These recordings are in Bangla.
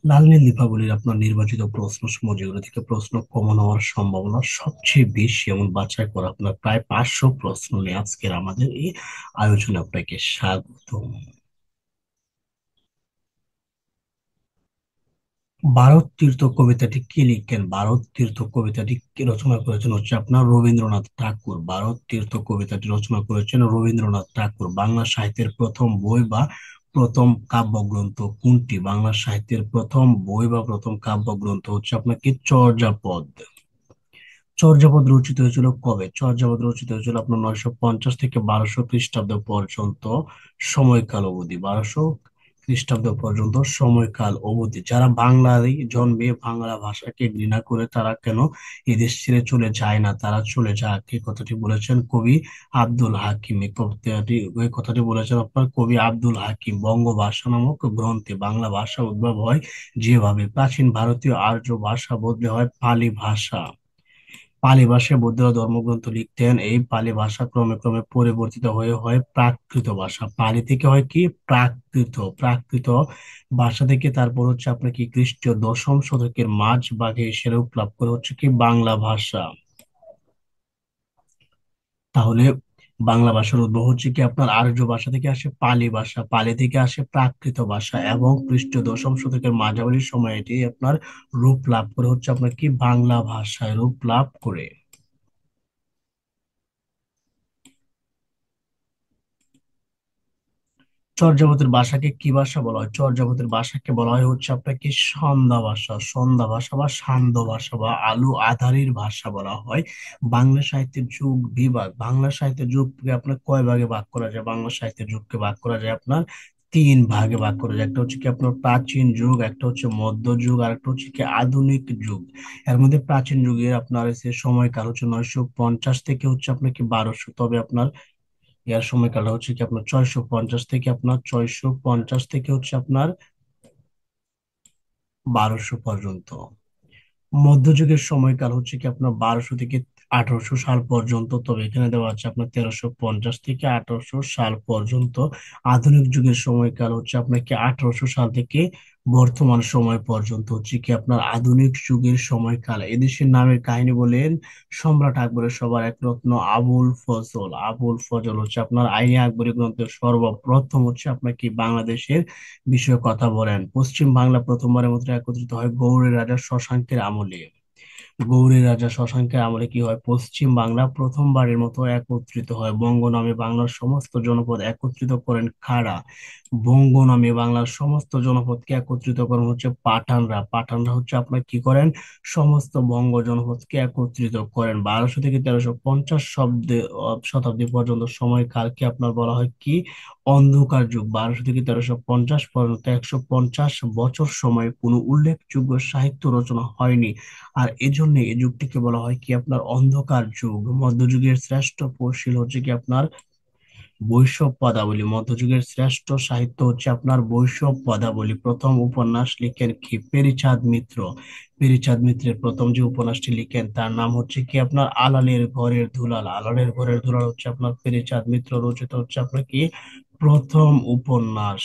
লাল নীল দীপাবলির আপনার নির্বাচিত প্রশ্ন সমূহ যেগুলো থেকে প্রশ্ন কমন হওয়ার সম্ভাবনা সবচেয়ে বেশি এমন বাছাই করা আপনার প্রায় 500 প্রশ্ন নিয়ে আজকের আমাদের এই আয়োজনে আপনাকে স্বাগত। ভারত তীর্থ কবিতাটি কে লিখেন? ভারত তীর্থ কবিতাটি কে রচনা করেছেন হচ্ছে আপনার রবীন্দ্রনাথ ঠাকুর। ভারত তীর্থ কবিতাটি রচনা করেছেন রবীন্দ্রনাথ ঠাকুর। বাংলা সাহিত্যের প্রথম বই বা প্রথম কাব্যগ্রন্থ কোনটি? বাংলা সাহিত্যের প্রথম বই বা প্রথম কাব্যগ্রন্থ হচ্ছে আপনার কি চর্যাপদ। চর্যাপদ রচিত হয়েছিল কবে? চর্যাপদ রচিত হয়েছিল আপনার 950 থেকে 1200 খ্রিস্টাব্দ পর্যন্ত সময়কাল অবধি। 1200 খ্রিস্টাব্দ পর্যন্ত সময়কাল অবধি। যারা বাংলায় জন্মে বাংলা ভাষাকে ঘৃণা করে তারা কেন এদেশ ছেড়ে চলে যায় না? তারা চলে যায়, এই কথাটি বলেছেন কবি আব্দুল হাকিম। এই কথাটি বলেছেন আপনার কবি আব্দুল হাকিম। বঙ্গভাষা নামক গ্রন্থে বাংলা ভাষা উদ্ভব হয় যেভাবে প্রাচীন ভারতীয় আর্য ভাষা বদলে হয় পালি ভাষা। পালি ভাষায় বৌদ্ধরা ধর্মগ্রন্থ লিখতেন। এই পালি ভাষা ক্রমে ক্রমে পরিবর্তিত হয়ে হয় প্রাকৃত ভাষা। পালি থেকে হয় কি প্রাকৃত। প্রাকৃত ভাষা থেকে তারপর হচ্ছে আপনার কি খ্রিস্টীয় 10ম শতকের মাঝ ভাগে এসে রূপ লাভ করে হচ্ছে কি বাংলা ভাষা। তাহলে বাংলা ভাষার উদ্ভব হচ্ছে কি আপনার আর্য ভাষা থেকে আসে পালি ভাষা, পালি থেকে আসে প্রাকৃত ভাষা, এবং খ্রিস্টীয় 10ম শতকের মাঝামাঝি সময়ে এটি আপনার রূপ লাভ করে হচ্ছে আপনার কি বাংলা ভাষায় রূপ লাভ করে। চর্যাপদের ভাষাকে কি ভাষা বলা হয়? চর্যাপদের ভাষাকে বলা হয় হচ্ছে আপনার কি সন্ধ্যা ভাষা। সন্ধ্যা ভাষা বা সান্ধ্য ভাষা বা আলু আধারির ভাষা বলা হয়। বাংলা সাহিত্যের যুগ বিভাগ, বাংলা সাহিত্যের যুগকে আপনার কয় ভাগে ভাগ করা যায়? বাংলা সাহিত্যের যুগকে ভাগ করা যায় আপনার তিন ভাগে ভাগ করা যায়। একটা হচ্ছে কি আপনার প্রাচীন যুগ, একটা হচ্ছে মধ্যযুগ, আর একটা হচ্ছে কি আধুনিক যুগ। এর মধ্যে প্রাচীন যুগের আপনার হচ্ছে সময়কাল হচ্ছে 950 থেকে হচ্ছে আপনার কি 1200। তবে আপনার ইয়ার সময়কালটা হচ্ছে কি আপনার 650 থেকে আপনার 1200 পর্যন্ত। মধ্যযুগের সময়কাল হচ্ছে কি আপনার 1200 থেকে 1800 সাল পর্যন্ত। তবে এখানে দেওয়া আছে আপনার 1350 থেকে 1800 সাল পর্যন্ত। আধুনিক যুগের সময়কাল হচ্ছে আপনার কি 1800 সাল থেকে বর্তমান সময় পর্যন্ত হচ্ছে কি আপনার আধুনিক যুগের সময়কাল। এদেশের নামের কাহিনী বলেন সম্রাট আকবরের সবার এক রত্ন আবুল ফজল। আবুল ফজল হচ্ছে আপনার আইনে আকবরী গ্রন্থের সর্বপ্রথম হচ্ছে আপনার কি বাংলাদেশের বিষয়ে কথা বলেন। পশ্চিম বাংলা প্রথমবারের মতো একত্রিত হয় গৌড়ের রাজা শশাঙ্কের আমলে। গৌড়ের রাজা শশাঙ্কের আমলে কি হয়? পশ্চিম বাংলা প্রথমবারের মতো একত্রিত হয়। বঙ্গ নামে বাংলার সমস্ত জনপদ একত্রিত করেন কারা? বঙ্গ নামে বাংলার সমস্ত জনপদকে একত্রিত করেন হচ্ছে পাঠানরা। পাঠানরা হচ্ছে আপনার কি করেন? সমস্ত বঙ্গ জনপদকে একত্রিত করেন। 1200 থেকে 1350 শতাব্দী পর্যন্ত সময়কালকে আপনার বলা হয় কি অন্ধকার যুগ। 1200 থেকে 1350 পর্যন্ত 150 বছর সময় কোনো উল্লেখযোগ্য সাহিত্য রচনা হয়নি। আর এজন্য এই যুগটিকে বলা হয় কি আপনার অন্ধকার যুগ। মধ্যযুগের শ্রেষ্ঠ পশিল হচ্ছে কি আপনার বৈষ্ণব পদাবলী। মধ্যযুগের শ্রেষ্ঠ সাহিত্য হচ্ছে আপনার বৈষ্ণব পদাবলী। প্রথম উপন্যাস লিখেন কি পেরিচাঁদ মিত্র। পেরিচাঁদ মিত্রের প্রথম যে উপন্যাসটি লিখেন তার নাম হচ্ছে কি আপনার আলালের ঘরের দুলাল। আলালের ঘরের দুলাল হচ্ছে আপনার পেরিচাঁদ মিত্র রচিত হচ্ছে আপনার কি প্রথম উপন্যাস।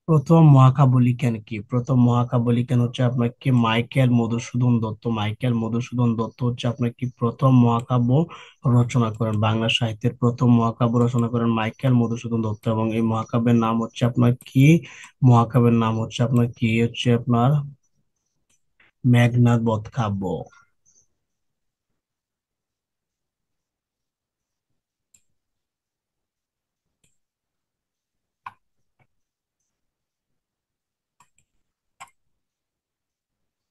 প্রথম মহাকাব্য লিখেন কি? প্রথম মহাকাব্য লিখেন হচ্ছে আপনার কি মাইকেল মধুসূদন দত্ত। মাইকেল মধুসূদন দত্ত হচ্ছে আপনার কি প্রথম মহাকাব্য রচনা করেন। বাংলা সাহিত্যের প্রথম মহাকাব্য রচনা করেন মাইকেল মধুসূদন দত্ত, এবং এই মহাকাব্যের নাম হচ্ছে আপনার কি? মহাকাব্যের নাম হচ্ছে আপনার কি হচ্ছে আপনার মেঘনাদ বধ কাব্য।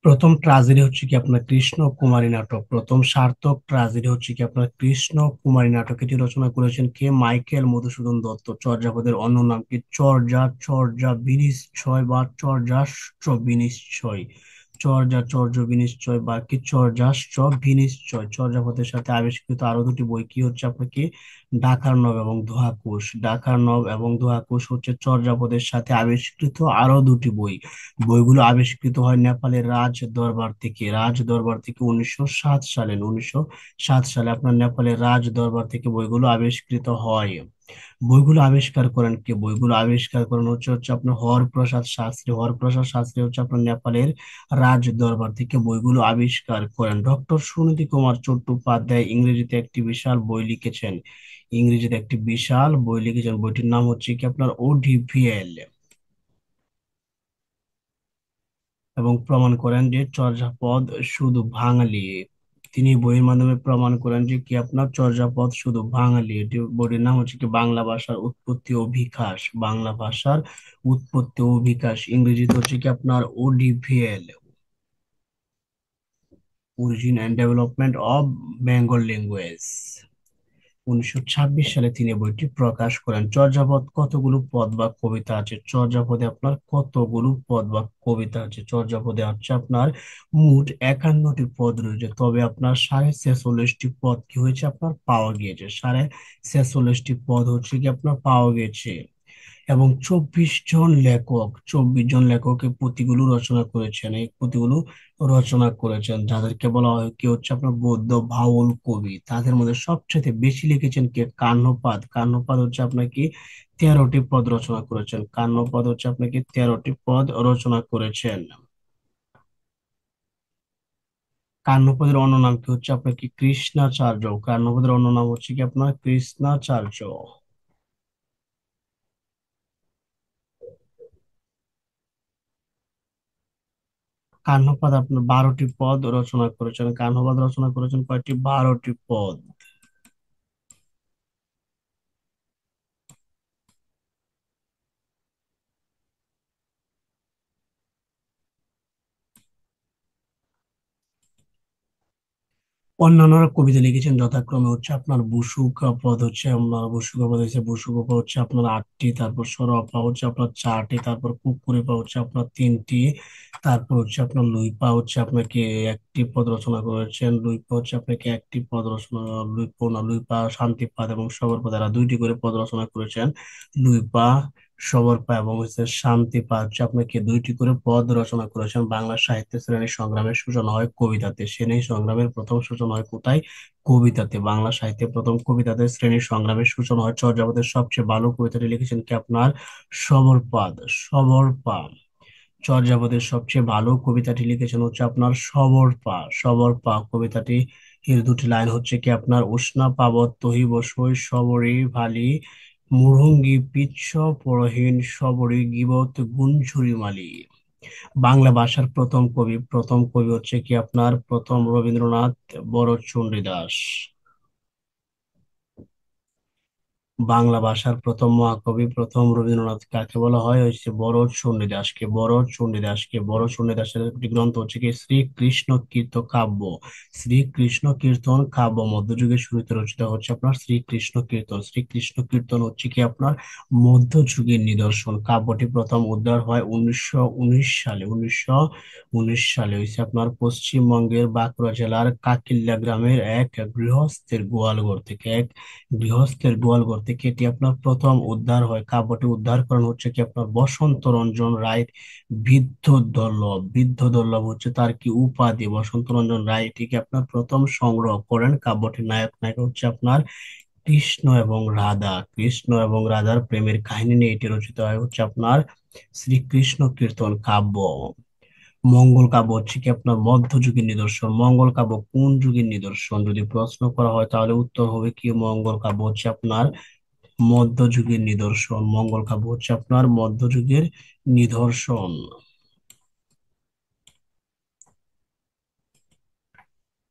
প্রথম ট্রাজেডি হচ্ছে কি আপনার কৃষ্ণ কুমারী নাটক। প্রথম সার্থক ট্রাজেডি হচ্ছে কি আপনার কৃষ্ণ কুমারী নাটক। এটি রচনা করেছেন কে? মাইকেল মধুসূদন দত্ত। চর্যাপদের অন্য নাম কি? চর্যা, চর্যা বিনিশ্চয় বা চর্যাস্ত্র বিনিশ্চয়। চর্যা, চর্য বিনিশ্চয় বা কি চর্যাস্ত্র বিনিশ্চয়। চর্যাপদের সাথে আবিষ্কৃত আরো দুটি বই কি হচ্ছে আপনার কি ডাকার নব এবং দোহাকুশ। ডাকার নব এবং দোহাকুশ হচ্ছে চর্যাপদের সাথে আবিষ্কৃত আরো দুটি বই। বইগুলো আবিষ্কৃত হয় নেপালের রাজ দরবার থেকে। রাজ দরবার থেকে 1907 সালে, 1907 সালে আপনার নেপালের রাজ দরবার থেকে বইগুলো আবিষ্কৃত হয়। বইগুলো আবিষ্কার করেন কে? বইগুলো আবিষ্কার করেন হচ্ছে আপনার হরপ্রসাদ শাস্ত্রী। হরপ্রসাদ শাস্ত্রী হচ্ছে আপনার নেপালের রাজ দরবার থেকে বইগুলো আবিষ্কার করেন। ডক্টর সুনীতি কুমার চট্টোপাধ্যায় ইংরেজিতে একটি বিশাল বই লিখেছেন। ইংরেজিতে একটি বিশাল বই লিখেছেন, বইটির নাম হচ্ছে কি আপনার ওডিভিএল। এবং প্রমাণ করেন যে চর্যাপদ শুধু বাঙালি। তিনি বইয়ের মাধ্যমে প্রমাণ করেন যে কি আপনার চর্যাপদ শুধু বাঙালি। এটি বইটির নাম হচ্ছে কি বাংলা ভাষার উৎপত্তি ও বিকাশ। বাংলা ভাষার উৎপত্তি ও বিকাশ, ইংরেজিতে হচ্ছে কি আপনার ODBL, origin and development of Bengal language. 1926 সালে তিনি বইটি প্রকাশ করেন। চর্যাপদ কতগুলো পদ বা কবিতা আছে? চর্যাপদে আপনার কতগুলো পদ বা কবিতা আছে? চর্যাপদে হচ্ছে আপনার মোট 51টি পদ রয়েছে, তবে আপনার 46.5টি পদ কি হয়েছে আপনার পাওয়া গিয়েছে। 46.5টি পদ হচ্ছে কি আপনার পাওয়া গেছে। এবং 24 জন লেখক এই পুঁথিগুলো রচনা করেছেন। এই পুঁথিগুলো রচনা করেছেন যাদেরকে বলা হয় কি হচ্ছে আপনার গদ্য ভাওয়াল কবি। তাদের মধ্যে সবচেয়ে বেশি লিখেছেন কে? কাহ্নপাদ। কাহ্নপাদ হচ্ছে আপনার কি 13টি পদ রচনা করেছেন। কাহ্নপাদ হচ্ছে আপনাকে 13টি পদ রচনা করেছেন। কাহ্নপাদের অন্য নাম কি হচ্ছে আপনার কি? কৃষ্ণাচার্য। কাহ্নপাদের অন্য নাম হচ্ছে কি আপনার কৃষ্ণাচার্য। কাহ্নপাদ আপনার 12টি পদ রচনা করেছেন। কাহ্নপাদ রচনা করেছেন কয়টি? 12টি পদ। অন্যান্যরা কবিতা লিখেছেন যথাক্রমে হচ্ছে আপনার বসুকাপদ হচ্ছে আপনার বসুকাপদ হচ্ছে বসুকাপদ হচ্ছে আপনার 8টি, তারপর সরপা হচ্ছে আপনার 4টি, তারপর কুকুরেপা হচ্ছে আপনার 3টি, তারপর হচ্ছে আপনার লুইপা হচ্ছে আপনাকে একটি পদ রচনা করেছেন। লুইপা হচ্ছে আপনাকে একটি পদ রচনা, লুইপো না লুইপা শান্তিপাদ এবং সবরপাদ এরা 2টি করে পদ রচনা করেছেন। লুইপা, সবরপা এবং হচ্ছে শান্তিপাদ হচ্ছে আপনাকে 2টি করে পদ রচনা করেছেন। বাংলা সাহিত্যের শ্রেণী সংগ্রামের সূচনা হয় কবিতাতে। শ্রেণী সংগ্রামের প্রথম সূচনা হয় কোথায়? কবিতাতে। বাংলা সাহিত্যের প্রথম কবিতাতে শ্রেণী সংগ্রামের সূচনা হয়। চর্যাপদের সবচেয়ে ভালো কবিতাটি লিখেছেন কি আপনার? সবরপাদ। সবরপা। চর্যাপদের সবচেয়ে ভালো কবিতাটি লিখেছেন হচ্ছে আপনার সবরপা। সবরপা কবিতাটি এর 2টি লাইন হচ্ছে কি আপনার উষ্ণা পাবত তহিব সই সবরি ভালি মুরুঙ্গি পিচ্ছ পরহীন সবরি গিবত গুঞ্জুরি মালি। বাংলা ভাষার প্রথম কবি হচ্ছে কি আপনার প্রথম রবীন্দ্রনাথ বরচণ্ডী দাস। বাংলা ভাষার প্রথম মহাকবি প্রথম রবীন্দ্রনাথ কাকে বলা হয়? হচ্ছে বরচণ্ডীদাসকে। বরচণ্ডীদাসের একটি গ্রন্থ হচ্ছে কি শ্রীকৃষ্ণ কীর্ত কাব্য। শ্রীকৃষ্ণ কীর্তন কাব্য মধ্যযুগের শুরুতে রচিত হচ্ছে আপনার শ্রীকৃষ্ণ কীর্তন। শ্রীকৃষ্ণ কীর্তন হচ্ছে কি আপনার মধ্যযুগের নিদর্শন। কাব্যটি প্রথম উদ্ধার হয় 1919 সালে। 1919 সালে হয়েছে আপনার পশ্চিমবঙ্গের বাঁকুড়া জেলার কাকিল্যা গ্রামের এক গৃহস্থের গোয়ালঘর থেকে এটি আপনার প্রথম উদ্ধার হয়। কাব্যটি উদ্ধার করেন হচ্ছে কি আপনার বসন্ত রঞ্জন রায় বৃদ্ধোদ্দল্লভ। বৃদ্ধোদ্দল্লভ হচ্ছে তার কি উপাধি। বসন্ত রঞ্জন রায় এটিকে আপনার প্রথম সংগ্রহ করেন। কাব্যটির নায়ক নায়িকা হচ্ছে আপনার কৃষ্ণ এবং রাধা। কৃষ্ণ এবং রাধার প্রেমের কাহিনী নিয়ে এটি রচিত হয় হচ্ছে আপনার শ্রীকৃষ্ণ কীর্তন কাব্য। মঙ্গল কাব্য হচ্ছে কি আপনার মধ্যযুগের নিদর্শন। মঙ্গল কাব্য কোন যুগের নিদর্শন যদি প্রশ্ন করা হয় তাহলে উত্তর হবে কি মঙ্গল কাব্য হচ্ছে আপনার মধ্যযুগের নিদর্শন। মঙ্গল কাব্য হচ্ছে আপনার মধ্যযুগের নিদর্শন।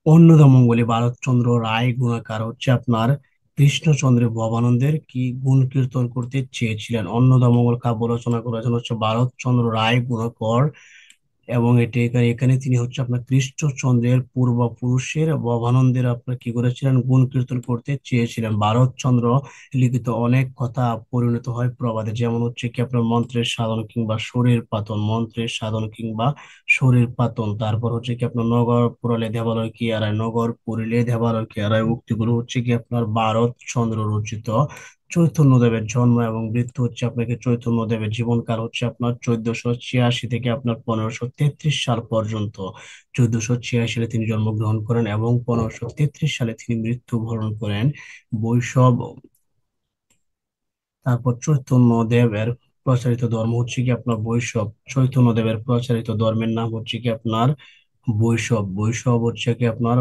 অন্নদামঙ্গলে ভারতচন্দ্র রায় গুণাকার হচ্ছে আপনার কৃষ্ণচন্দ্র ভবানন্দের কি গুণ কীর্তন করতে চেয়েছিলেন? অন্নদামঙ্গল কাব্য রচনা করেছেন হচ্ছে ভারতচন্দ্র রায় গুণাকর। এবং এখানে তিনি হচ্ছে আপনার কৃষ্ণচন্দ্রের পূর্বপুরুষের ভবানন্দের আপনার কি করেছিলেন? গুণ কীর্তন করতে চেয়েছিলেন। ভারতচন্দ্র লিখিত অনেক কথা পরিণত হয় প্রবাদে, যেমন হচ্ছে কি আপনার মন্ত্রের সাধন কিংবা শরীর পাতন। তারপর হচ্ছে কি আপনার নগর পুরালে দেবালয় কি আড়ায়, নগর পুরিলে দেবালয় কি আড়ায়, উক্তিগুলো হচ্ছে কি আপনার ভারতচন্দ্র রচিত। চৈতন্যদেবের জন্ম এবং মৃত্যু হচ্ছে আপনাকে চৈতন্যদেবের জীবনকাল হচ্ছে আপনার 1486 থেকে আপনার 1533 সাল পর্যন্ত। 1486 সালে তিনি জন্মগ্রহণ করেন এবং 1533 সালে তিনি মৃত্যুবরণ করেন। বৈশব তারপর চৈতন্য দেবের প্রচারিত ধর্ম হচ্ছে কি আপনার বৈষ্ণব। চৈতন্য দেবের প্রচারিত ধর্মের নাম হচ্ছে কি আপনার বৈষ্ণব। বৈষ্ণব হচ্ছে কি আপনার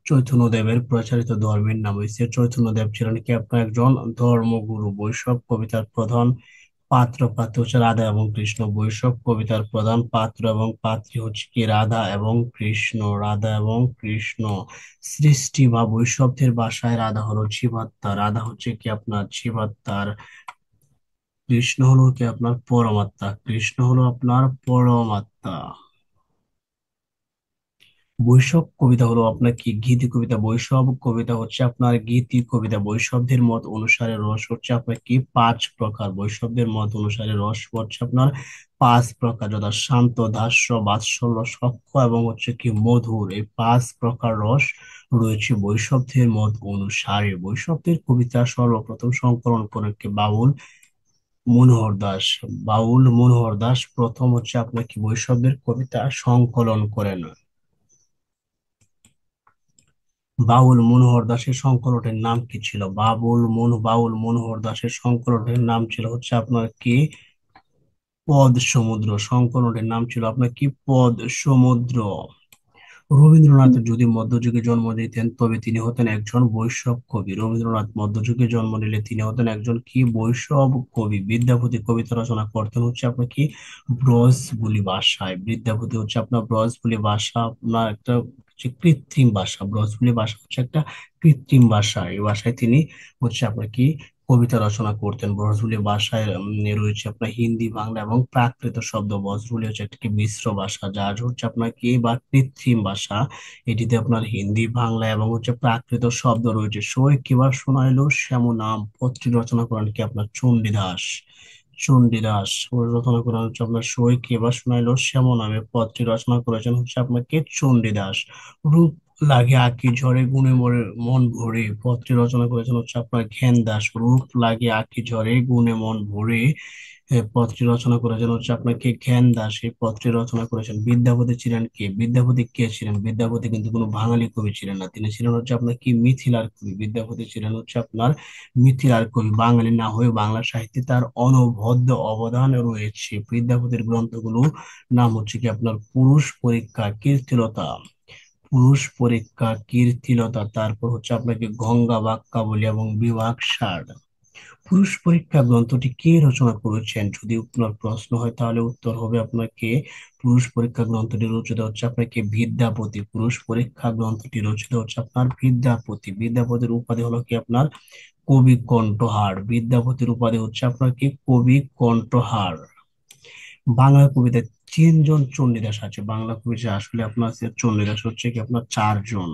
চৈতন্য দেবের প্রচারিত ধর্মের নাম হচ্ছে। চৈতন্য দেব ছিলেন কি আপনার একজন ধর্মগুরু। বৈষ্ণব কবিতার প্রধান পাত্র হচ্ছে রাধা এবং কৃষ্ণ। বৈষ্ণব কবিতার প্রধান পাত্র এবং পাত্রী হচ্ছে কি রাধা এবং কৃষ্ণ। রাধা এবং কৃষ্ণ সৃষ্টি বা বৈষ্ণবদের ভাষায় রাধা হলো জীবাত্মা। রাধা হচ্ছে কি আপনার জীবাত্মার। কৃষ্ণ হলো কি আপনার পরমাত্মা। কৃষ্ণ হলো আপনার পরমাত্মা। বৈষ্ণব কবিতা হলো আপনার কি গীতি কবিতা। বৈষ্ণব কবিতা হচ্ছে আপনার গীতি কবিতা। বৈষ্ণবদের মত অনুসারে রস হচ্ছে আপনার কি পাঁচ প্রকার। বৈষ্ণবদের মত অনুসারে রস হচ্ছে আপনার পাঁচ প্রকার, যথা শান্ত, দাস্য, বাৎসল্য, সখ্য এবং হচ্ছে কি মধুর। এই পাঁচ প্রকার রস রয়েছে বৈষ্ণবদের মত অনুসারে। বৈষ্ণবদের কবিতা সর্বপ্রথম সংকলন করেন কি বাউল মনোহর দাস। বাউল মনোহর দাস প্রথম হচ্ছে আপনার কি বৈষ্ণবদের কবিতা সংকলন করেন। বাউল মনোহর দাসের সংকলনের নাম কি ছিল? বাউল মনোহর দাসের সংকলনের নাম ছিল হচ্ছে আপনার কি পদ সমুদ্র। সংকলনের নাম ছিল আপনার কি পদ সমুদ্র। রবীন্দ্রনাথ যদি মধ্যযুগে জন্ম নিতেন তবে তিনি হতেন একজন বৈষ্ণব কবি। রবীন্দ্রনাথ মধ্যযুগে জন্ম নিলে তিনি হতেন একজন কি বৈষ্ণব কবি। বিদ্যাপতি কবিতা রচনা করতেন হচ্ছে আপনার কি ব্রজবুলি ভাষায়। বিদ্যাপতি হচ্ছে আপনার ব্রজবুলি ভাষা আপনার একটা হচ্ছে কৃত্রিম ভাষা। ব্রজবুলি ভাষা হচ্ছে একটা কৃত্রিম ভাষা। এই ভাষায় তিনি হচ্ছে আপনার কি কবিতা রচনা করতেন। ব্রজবুলি ভাষায় রয়েছে আপনার হিন্দি, বাংলা এবং প্রাকৃত শব্দ। ব্রজবুলি হচ্ছে একটা কি মিশ্র ভাষা, যার হচ্ছে আপনার কি বা কৃত্রিম ভাষা। এটিতে আপনার হিন্দি, বাংলা এবং হচ্ছে প্রাকৃত শব্দ রয়েছে। সই কিবার শোনাইলো শ্যামু নাম পত্রী রচনা করেন কি আপনার চণ্ডীদাস। চণ্ডীদাস ওর রচনা করেন হচ্ছে আপনার সই কিবার শোনাইলো শ্যামু নামে পত্রী রচনা করেছেন হচ্ছে আপনাকে চণ্ডীদাস। রূপ লাগে আঁখি ঝরে গুণে মরে মন ভরে পত্রী রচনা করেছেন হচ্ছে আপনার ঘেন দাস। রূপ লাগে আঁখি ঝরে গুণে মন ভরে পত্রী রচনা করেছেন হচ্ছে আপনাকে ঘেন দাস। এই পত্রী রচনা করেছেন। বিদ্যাপতি ছিলেন কে? বিদ্যাপতি কে ছিলেন? বিদ্যাপতি কিন্তু কোনো বাঙালি কবি ছিলেন না, তিনি ছিলেন হচ্ছে আপনার কি মিথিলার কবি। বিদ্যাপতি ছিলেন হচ্ছে আপনার মিথিলার কবি। বাঙালি না হয়ে বাংলা সাহিত্যে তার অনবদ্য অবদান রয়েছে। বিদ্যাপতির গ্রন্থগুলো নাম হচ্ছে কি আপনার পুরুষ পরীক্ষা, কীর্তিলতা। পুরুষ পরীক্ষা, কীর্তিলতা, তারপর হচ্ছে আপনাকে গঙ্গা বাক্যাবলী এবং বিভাগ সার। পুরুষ পরীক্ষা গ্রন্থটি কে রচনা করেছেন? যদি আপনার প্রশ্ন হয় তাহলে উত্তর হবে আপনাকে পুরুষ পরীক্ষা গ্রন্থটি রচিত হচ্ছে আপনাকে বিদ্যাপতি। পুরুষ পরীক্ষা গ্রন্থটি রচিত হচ্ছে আপনার বিদ্যাপতি। বিদ্যাপতির উপাধি হলো কি আপনার কবি কণ্ঠহার। বিদ্যাপতির উপাধি হচ্ছে আপনার কি কবি কণ্ঠহার। বাংলা কবিতায় তিনজন চণ্ডীদাস আছে। বাংলা কবিতা আসলে আপনার চণ্ডীদাস হচ্ছে কি আপনার চারজন।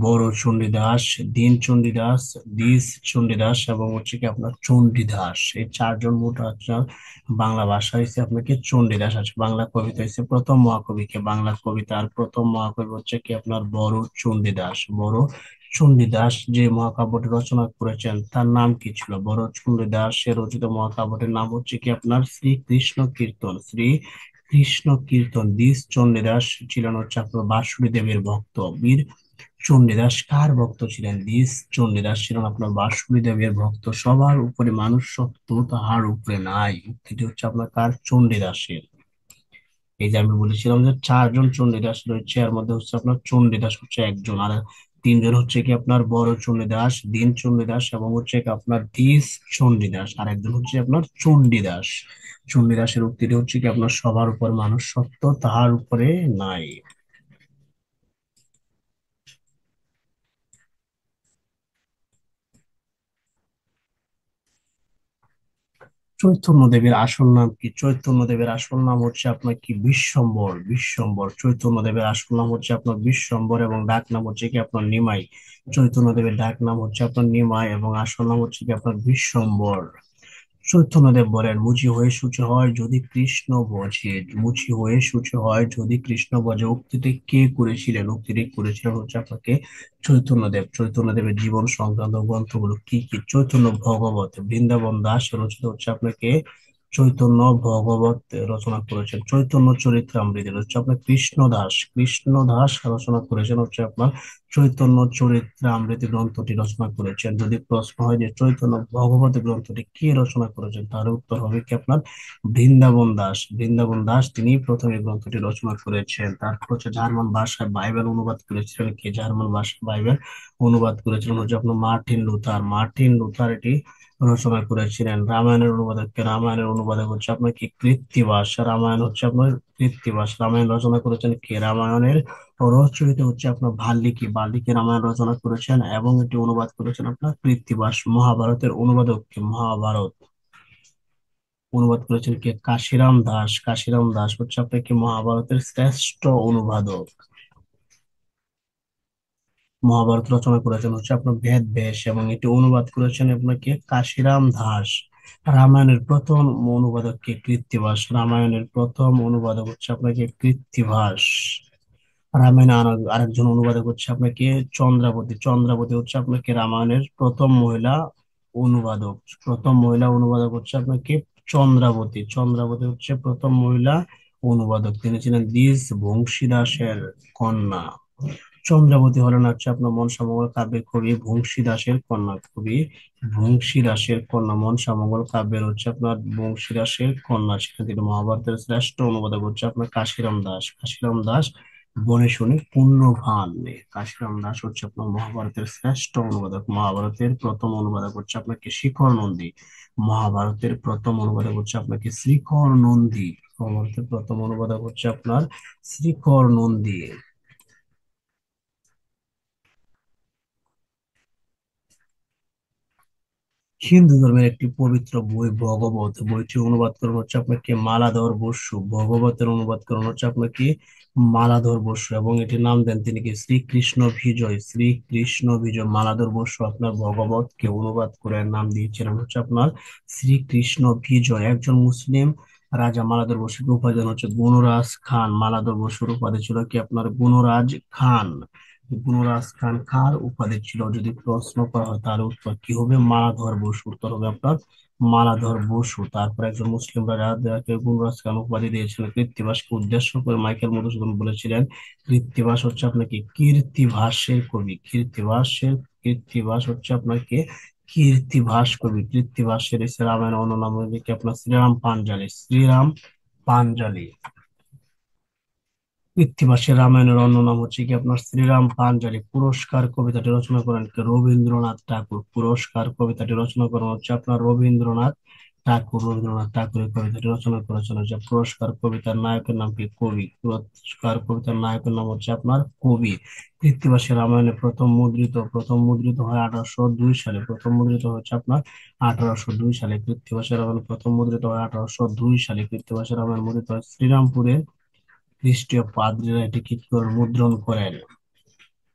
বড় চণ্ডীদাস, দীন চণ্ডীদাস, দ্বিজ চণ্ডীদাস এবং হচ্ছে কি আপনার চণ্ডীদাস। এই চারজন মোট আপনার বাংলা ভাষা হচ্ছে আপনাকে চণ্ডীদাস আছে। বাংলা কবিতা হচ্ছে প্রথম মহাকবিকে। বাংলা কবিতার প্রথম মহাকবি হচ্ছে কি আপনার বড় চণ্ডীদাস। বড় চণ্ডীদাস যে মহাকাব্যটি রচনা করেছেন তার নাম কি ছিল? বড় চণ্ডীদাসের রচিত মহাকাব্যটির নাম হচ্ছে কি আপনার শ্রীকৃষ্ণ কীর্তন। শ্রী কৃষ্ণ কীর্তন। দ্বিজ চণ্ডীদাস ছিলেন হচ্ছে আপনার বাঁশুড়ী দেবীর ভক্ত। বীর চণ্ডীদাস কার ভক্ত ছিলেন? দ্বিজ চণ্ডীদাস ছিলেন আপনার বাঁশুড়ী দেবীর ভক্ত। সবার উপরে মানুষ সত্য, তাহার উপরে নাই, উক্তিটি হচ্ছে আপনার কার? চণ্ডীদাসের। এই যে আমি বলেছিলাম যে চারজন চণ্ডীদাস রয়েছে, এর মধ্যে হচ্ছে আপনার চণ্ডীদাস হচ্ছে একজন, আর তিনজন হচ্ছে কি আপনার বড় চণ্ডীদাস, দীন চণ্ডীদাস এবং হচ্ছে কি আপনার দ্বিজ চণ্ডীদাস, আর একজন হচ্ছে আপনার চণ্ডীদাস। চণ্ডীদাসের উক্তিটি হচ্ছে কি আপনার সবার উপর মানুষ সত্য, তাহার উপরে নাই। চৈতন্য দেবের আসল নাম কি? চৈতন্য দেবের আসল নাম হচ্ছে আপনার কি বিশ্বম্বর। বিশ্বম্বর। চৈতন্য দেবের আসল নাম হচ্ছে আপনার বিশ্বম্বর এবং ডাক নাম হচ্ছে কি আপনার নিমাই। চৈতন্য দেবের ডাক নাম হচ্ছে আপনার নিমাই এবং আসল নাম হচ্ছে কি আপনার বিশ্বম্বর। চৈতন্যদেব বলেন, মুচি হয়ে সূচি হয় যদি কৃষ্ণ বোঝে। মুচি হয়ে সূচি হয় যদি কৃষ্ণ বোঝে। উক্তিটি কে করেছিলেন? উক্তিটি করেছিলেন হচ্ছে আপনাকে চৈতন্যদেব। চৈতন্যদেবের জীবন সংক্রান্ত গ্রন্থগুলো কি কি? চৈতন্য ভগবত। বৃন্দাবন দাস রচিত হচ্ছে আপনাকে চৈতন্য ভগবত রচনা করেছেন। চৈতন্য চরিত্রামৃত হচ্ছে আপনার কৃষ্ণ দাস। কৃষ্ণ দাস রচনা করেছেন হচ্ছে আপনার চৈতন্য চরিত্রামৃত গ্রন্থটি রচনা করেছেন? যদি প্রশ্ন হয় যে চৈতন্য ভগবত গ্রন্থটি কে রচনা করেছেন, তার উত্তর হবে কি আপনার বৃন্দাবন দাস। বৃন্দাবন দাস তিনি প্রথম এই গ্রন্থটি রচনা করেছেন। তারপর হচ্ছে জার্মান ভাষায় বাইবেল অনুবাদ করেছিলেন কে? জার্মান ভাষায় বাইবেল অনুবাদ করেছিলেন হচ্ছে আপনার মার্টিন লুথার। মার্টিন লুথার এটি রচনা করেছিলেন। রামায়ণের অনুবাদক কে? রামায়ণের অনুবাদক হচ্ছে আপনার কি কৃত্তিবাস। রামায়ণ হচ্ছে আপনার কৃত্তিবাস। রামায়ণ রচনা করেছেন কে? রামায়ণের রচয়িতা হচ্ছে আপনার বাল্মীকি। বাল্মীকি রামায়ণ রচনা করেছেন এবং এটি অনুবাদ করেছেন আপনার কৃত্তিবাস। মহাভারতের অনুবাদক কে? মহাভারত অনুবাদ করেছেন কে? কাশিরাম দাস। কাশিরাম দাস হচ্ছে আপনার কি মহাভারতের শ্রেষ্ঠ অনুবাদক। মহাভারত রচনা করেছেন হচ্ছে আপনার বেদ ব্যাস এবং এটি অনুবাদ করেছেন আপনাকে কাশিরাম দাস। রামায়ণের প্রথম অনুবাদক কে? কৃত্তিবাস। রামায়ণের প্রথম অনুবাদক হচ্ছে আপনাকে কৃত্তিবাস। রামায়ণে আরেকজন অনুবাদক হচ্ছে আপনাকে চন্দ্রাবতী। চন্দ্রাবতী হচ্ছে আপনাকে রামায়ণের প্রথম মহিলা অনুবাদক। প্রথম মহিলা অনুবাদক হচ্ছে আপনাকে চন্দ্রাবতী। চন্দ্রাবতী হচ্ছে প্রথম মহিলা অনুবাদক। তিনি ছিলেন দ্বিজ বংশীদাসের কন্যা। চন্দ্রাবতী হলেন হচ্ছে আপনার মনসামঙ্গল কাব্যের কবি বংশীদাসের কন্যা। কবি বংশীদাসের কন্যা। মনসামঙ্গল কাব্যের হচ্ছে আপনার বংশীদাসের কন্যা। সেখান থেকে মহাভারতের শ্রেষ্ঠ অনুবাদক হচ্ছে আপনার কাশিরাম দাস। কাশিরাম দাস বনে শুনে পুণ্যভান। কাশিরাম দাস হচ্ছে আপনার মহাভারতের শ্রেষ্ঠ অনুবাদক। মহাভারতের প্রথম অনুবাদক হচ্ছে আপনাকে শিখর নন্দী। মহাভারতের প্রথম অনুবাদক হচ্ছে আপনাকে শ্রীকর নন্দী। মহাভারতের প্রথম অনুবাদক হচ্ছে আপনার শ্রীকর নন্দী। হিন্দু ধর্মের একটি পবিত্র বই ভগবত, বইটি অনুবাদ করানো হচ্ছে আপনাকে মালাধর বসু। ভগবতের অনুবাদ করানো হচ্ছে আপনাকে মালাধর বসু এবং এটির নাম দেন তিনি কি? শ্রীকৃষ্ণ বিজয়। শ্রীকৃষ্ণ বিজয়। মালাধর বসু আপনার ভগবতকে অনুবাদ করে নাম দিয়েছিলেন হচ্ছে আপনার শ্রীকৃষ্ণ বিজয়। একজন মুসলিম রাজা মালাধর বসুকে উপাধি দেন হচ্ছে গুণরাজ খান। মালাধর বসুর উপাধি ছিল কি আপনার গুণরাজ খান। গুণরাজ খান কার উপাধি ছিল? যদি প্রশ্ন করা হয় তাহলে উত্তর কি হবে? মালাধর বসু। উত্তর হবে আপনার মালাধর বসু। তারপর একজন মুসলিম রাজা যাকে গুণরাজ খান উপাধি দিয়েছিলেন কৃত্তিবাসকে উদ্দেশ্য করে মাইকেল মধুসূদন বলেছিলেন কৃত্তিবাস হচ্ছে আপনাকে কীর্তিভাষ্যের কবি। কৃত্তিবাস হচ্ছে আপনাকে কীর্তিভাস কবি। কৃত্তিভাষ্যের এসে রামায়ণ অন্য নাম হচ্ছে কি আপনার শ্রীরাম পাঞ্জালি। শ্রীরাম পাঞ্জালি। কৃত্তিবাসের রামায়ণের অন্য নাম হচ্ছে কি আপনার শ্রীরাম পাঞ্জালি। পুরস্কার কবিতাটি রচনা করেন কে? রবীন্দ্রনাথ ঠাকুর। পুরস্কার কবিতাটি রচনা করেন হচ্ছে আপনার রবীন্দ্রনাথ ঠাকুর। রবীন্দ্রনাথ ঠাকুর এই কবিতাটি রচনা করেছেন হচ্ছে। পুরস্কার কবিতার নায়কের নাম কি? কবি। পুরস্কার কবিতার নায়কের নাম হচ্ছে আপনার কবি। কৃত্তিবাসের রামায়ণে প্রথম মুদ্রিত হয় 1802 সালে। প্রথম মুদ্রিত হচ্ছে আপনার 1802 সালে। কৃত্তিবাসের রামায়ণ প্রথম মুদ্রিত হয় 1802 সালে। কৃত্তিবাসের রামায়ণ মুদ্রিত হয় শ্রীরামপুরে। খ্রিস্টীয় পাদ্রীরা এটি কি করে মুদ্রণ করেন?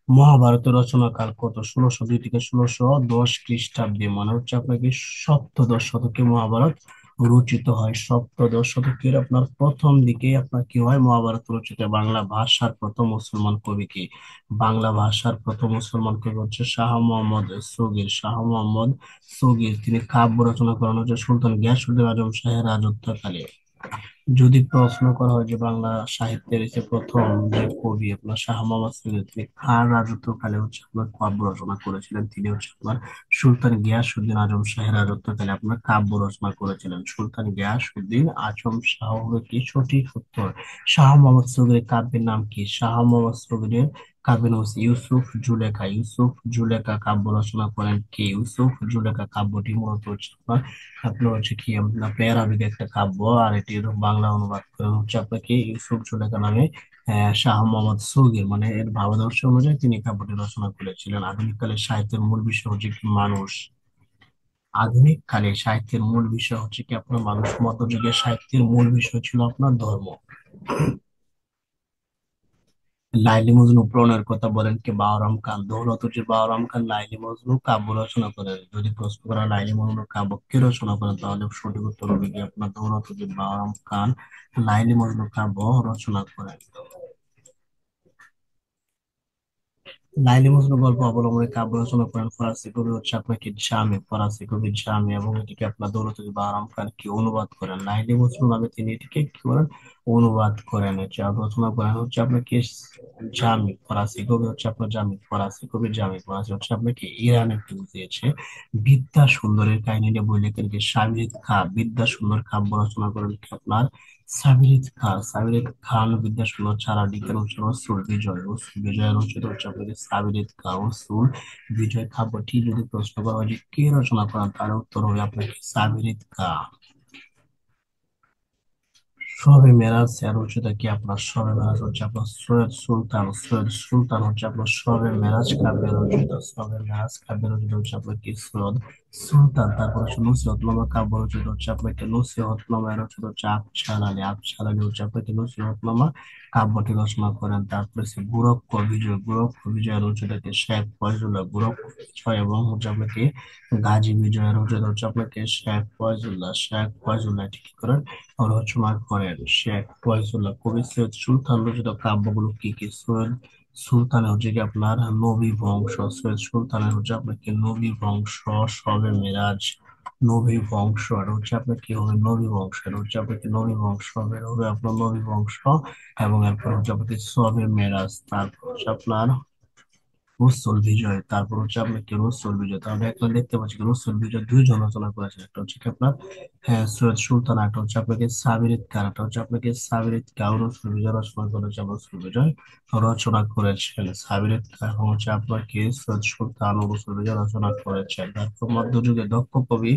মহাভারতের রচনাকাল কত? 1602 থেকে 1610 খ্রিস্টাব্দে, মানে হচ্ছে আপনাকে সপ্তদশ শতকে মহাভারত রচিত হয়। সপ্তদশ শতকের আপনার প্রথম দিকে আপনার কি হয়? মহাভারত রচিত হয়। বাংলা ভাষার প্রথম মুসলমান কবি কি? বাংলা ভাষার প্রথম মুসলমান কবি হচ্ছে শাহ মোহাম্মদ সগীর। শাহ মোহাম্মদ সগীর তিনি কাব্য রচনা করেন হচ্ছে সুলতান গিয়াসুদ্দীন আজম শাহের রাজত্বকালে। যদি প্রশ্ন করা হয় যে বাংলা সাহিত্যের যে প্রথম যে কবি আপনার শাহ মোহাম্মদ সিরাজ, তিনি কার রাজত্বকালে হচ্ছে আপনার কাব্য রচনা করেছিলেন? তিনি হচ্ছে আপনার সুলতান গিয়াসউদ্দিন আজম শাহের রাজত্বকালে আপনার কাব্য রচনা করেছিলেন। সুলতান গিয়াসউদ্দিন আজম শাহ হবে কি সঠিক উত্তর। শাহ মোহাম্মদ সগীরের কাব্যের নাম কি? শাহ মোহাম্মদ সগীরের কাব্যের নাম হচ্ছে ইউসুফ জুলেখা। ইউসুফ জুলেখা কাব্য রচনা করেন কে? ইউসুফ জুলেখা কাব্যটি মূলত হচ্ছে আপনার হচ্ছে কি আপনার আরবিক একটা কাব্য, আর এটির বাংলা অনুবাদ করেন হচ্ছে আপনাকে ইউসুফ জুলেখা নামে শাহ মোহাম্মদ সগীর। মানে এর ভাবাদর্শ অনুযায়ী তিনি কাব্যটি রচনা করেছিলেন। আধুনিক কালে সাহিত্যের মূল বিষয় হচ্ছে কি? মানুষ। আধুনিক কালে সাহিত্যের মূল বিষয় হচ্ছে কি আপনার মানুষ। মধ্যযুগের সাহিত্যের মূল বিষয় ছিল আপনার ধর্ম। লাইলি মজনু প্রণয়ের কথা বলেন কে? বাহরাম খান। দৌলতজি বাহরাম খান লাইলি মজনু কাব্য রচনা করেন। যদি প্রশ্ন করা হয় লাইলি মজনু কাব্য কে রচনা করেন, তাহলে সঠিক উত্তর হবে কি আপনার দৌলতজি বাহরাম খান লাইলি মজনু কাব্য রচনা করেন। লাইলি মজনুর গল্প অবলম্বনে কাব্য রচনা করেন ফরাসি কবি হচ্ছে আপনার কি জামি, ফরাসি কবি জামি, এবং এটিকে আপনার দৌলতুল বাহরাম খান কি অনুবাদ করেন। লাইলি মজনু নামে তিনি এটিকে কি করেন, অনুবাদ করেন হচ্ছে, আর রচনা করেন হচ্ছে আপনার কি জামি, ফরাসি কবি হচ্ছে আপনার জামি, ফরাসি কবি জামি, ফরাসি হচ্ছে আপনাকে ইরানের কেউ দিয়েছে। বিদ্যা সুন্দরের কাহিনী নিয়ে বই লেখেন কি সাবিরিদ খাঁ, বিদ্যা সুন্দর কাব্য রচনা করেন কি আপনার সাবিরিদ খাঁ। সাবিরিদ খান বিদ্যা সুন্দর ছাড়া লিখেন হচ্ছে রসুল বিজয়, রসুল বিজয় রচিত হচ্ছে আপনাকে সাবিরিদ খাঁ, রসুল বিজয়। কাব্যটি যদি প্রশ্ন করা হয় যে কে রচনা করেন, তার উত্তর হবে আপনাকে সাবিরিদ খাঁ। শবে মেরাজ এর রচিতা কি আপনার, শবে মেরাজ হচ্ছে আপনার সৈয়দ সুলতান, সৈয়দ সুলতান হচ্ছে আপনার শবে মেরাজ কাব্যের রচিত, শবে মেরাজ কাব্যের রচিত হচ্ছে আপনার কি সৈয়দ সুলতান। তারপর হচ্ছে নুসরতনামা কাব্য রচিত হচ্ছে আপনাকে নুসরতনামা এর রচিত হচ্ছে আফছার আলী, আফছার আলী হচ্ছে আপনাকে নুসরতনামা কাব্যটি রচনা করেন। তারপরে হচ্ছে গোরক্ষ বিজয়, গোরক্ষ বিজয় রচিত কে শেখ ফয়জুল্লাহ, গোরক্ষ বিজয়, এবং হচ্ছে আপনাকে গাজী বিজয় রচিত হচ্ছে আপনাকে শেখ ফয়জুল্লাহ, শেখ ফয়জুল্লাহ এটি কি করেন, রচনা করেন শেখ ফয়জুল্লাহ। কবি সৈয়দ সুলতান রচিত কাব্যগুলো কি কি, সৈয়দ সুলতানের হচ্ছে কি আপনার নবী বংশ, সৈয়দ সুলতানের হচ্ছে আপনার কি নবী বংশ, শবে মেরাজ, নবী বংশ, এটা হচ্ছে আপনার কি হবে নবী বংশ, এটা হচ্ছে আপনার কি নবী বংশ বের হবে আপনার নবী বংশ, এবং এরপর হচ্ছে আপনার কি শবে মেরাজ, তারপর হচ্ছে আপনার রসুল বিজয়, তারপর হচ্ছে আপনার কি রসুল বিজয়। তাহলে এখন দেখতে পাচ্ছি কি রসুল বিজয় দুইজন রচনা করেছেন, একটা হচ্ছে কি আপনার হ্যাঁ সৈয়দ সুলতান, একটা হচ্ছে আপনাকে সাবিরিদ খান, একটা হচ্ছে আপনাকে সাবিরিদ খান রসুল বিজয় রচনা করেছেন, রসুল বিজয় রচনা করেছেন সাবিরিদ খান, এবং হচ্ছে আপনার কি সৈয়দ সুলতান ও রসুল বিজয় রচনা করেছেন। তারপর মধ্যযুগে দক্ষ কবি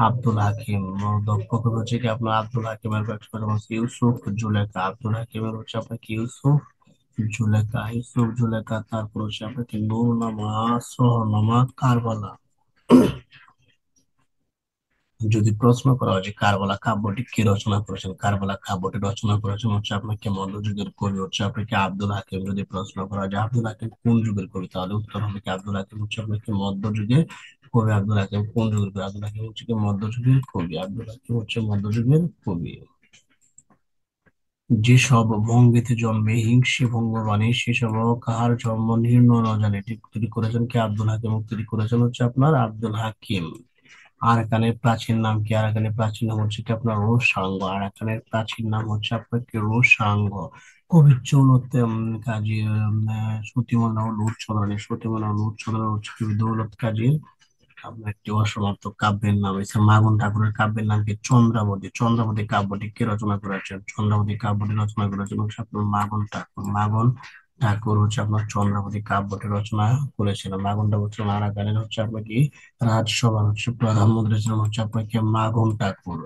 আব্দুল হাকিম, দক্ষ কবি হচ্ছে কি আপনার আব্দুল হাকিমের কয়েকটা যেমন ইউসুফ জুলেখা, আব্দুল হাকিমের হচ্ছে আপনার কি ইউসুফ জুলেখা, ইউসুফ জুলেখা, তারপর হচ্ছে আপনাকে নূরনামা, সোহরনামা, কারবালা। যদি প্রশ্ন করা হয় যে কারবালা কাব্যটি কে রচনা করেছেন, কারবালা কাব্যটি রচনা করেছেন হচ্ছে আপনাকে মধ্যযুগের কবি হচ্ছে আপনাকে আব্দুল হাকিম। যদি প্রশ্ন করা হয় যে আব্দুল হাকিম কোন যুগের কবি, তাহলে উত্তর হবে কি আব্দুল হাকিম হচ্ছে আপনাকে মধ্যযুগের কবি। আব্দুল হাকিম কোন যুগের কবি, আব্দুল হাকিম হচ্ছে কি মধ্যযুগের কবি, আব্দুল হাকিম হচ্ছে মধ্যযুগের কবি। যেসব ভঙ্গিতে জন্মে হিংসে ভঙ্গবাণী, সেসব কাহার জন্ম নির্ণয় ন জানে, এটি তৈরি করেছেন কি আব্দুল হাকিম, তৈরি করেছেন হচ্ছে আপনার আব্দুল হাকিম। আরাকানের প্রাচীন নাম কি, আরাকানের প্রাচীন নাম হচ্ছে কি আপনার রোসাঙ্গ, আরাকানের প্রাচীন নাম হচ্ছে আপনার কি রোসাঙ্গ। কবি চৌলত কাজী সতীমনা ও লুৎ সতীমনা ও লুৎ হচ্ছে কবি দৌলত কাজী। আপনার একটি অসমাপ্ত কাব্যের নাম হচ্ছে মাগন ঠাকুরের কাব্যের নাম কি চন্দ্রাবতী, চন্দ্রাবতী কাব্যটি কে রচনা করেছেন, চন্দ্রাবতী কাব্যটি রচনা করেছেন হচ্ছে আপনার মাগন ঠাকুর, মাগন ঠাকুর হচ্ছে আপনার চন্দ্রাবতী কাব্যটি রচনা করেছিলেন। মাগন ঠাকুর ছিলেন আরাকানের হচ্ছে আপনার কি রাজসভার হচ্ছে প্রধানমন্ত্রী ছিলেন হচ্ছে আপনার কি মাগন ঠাকুর।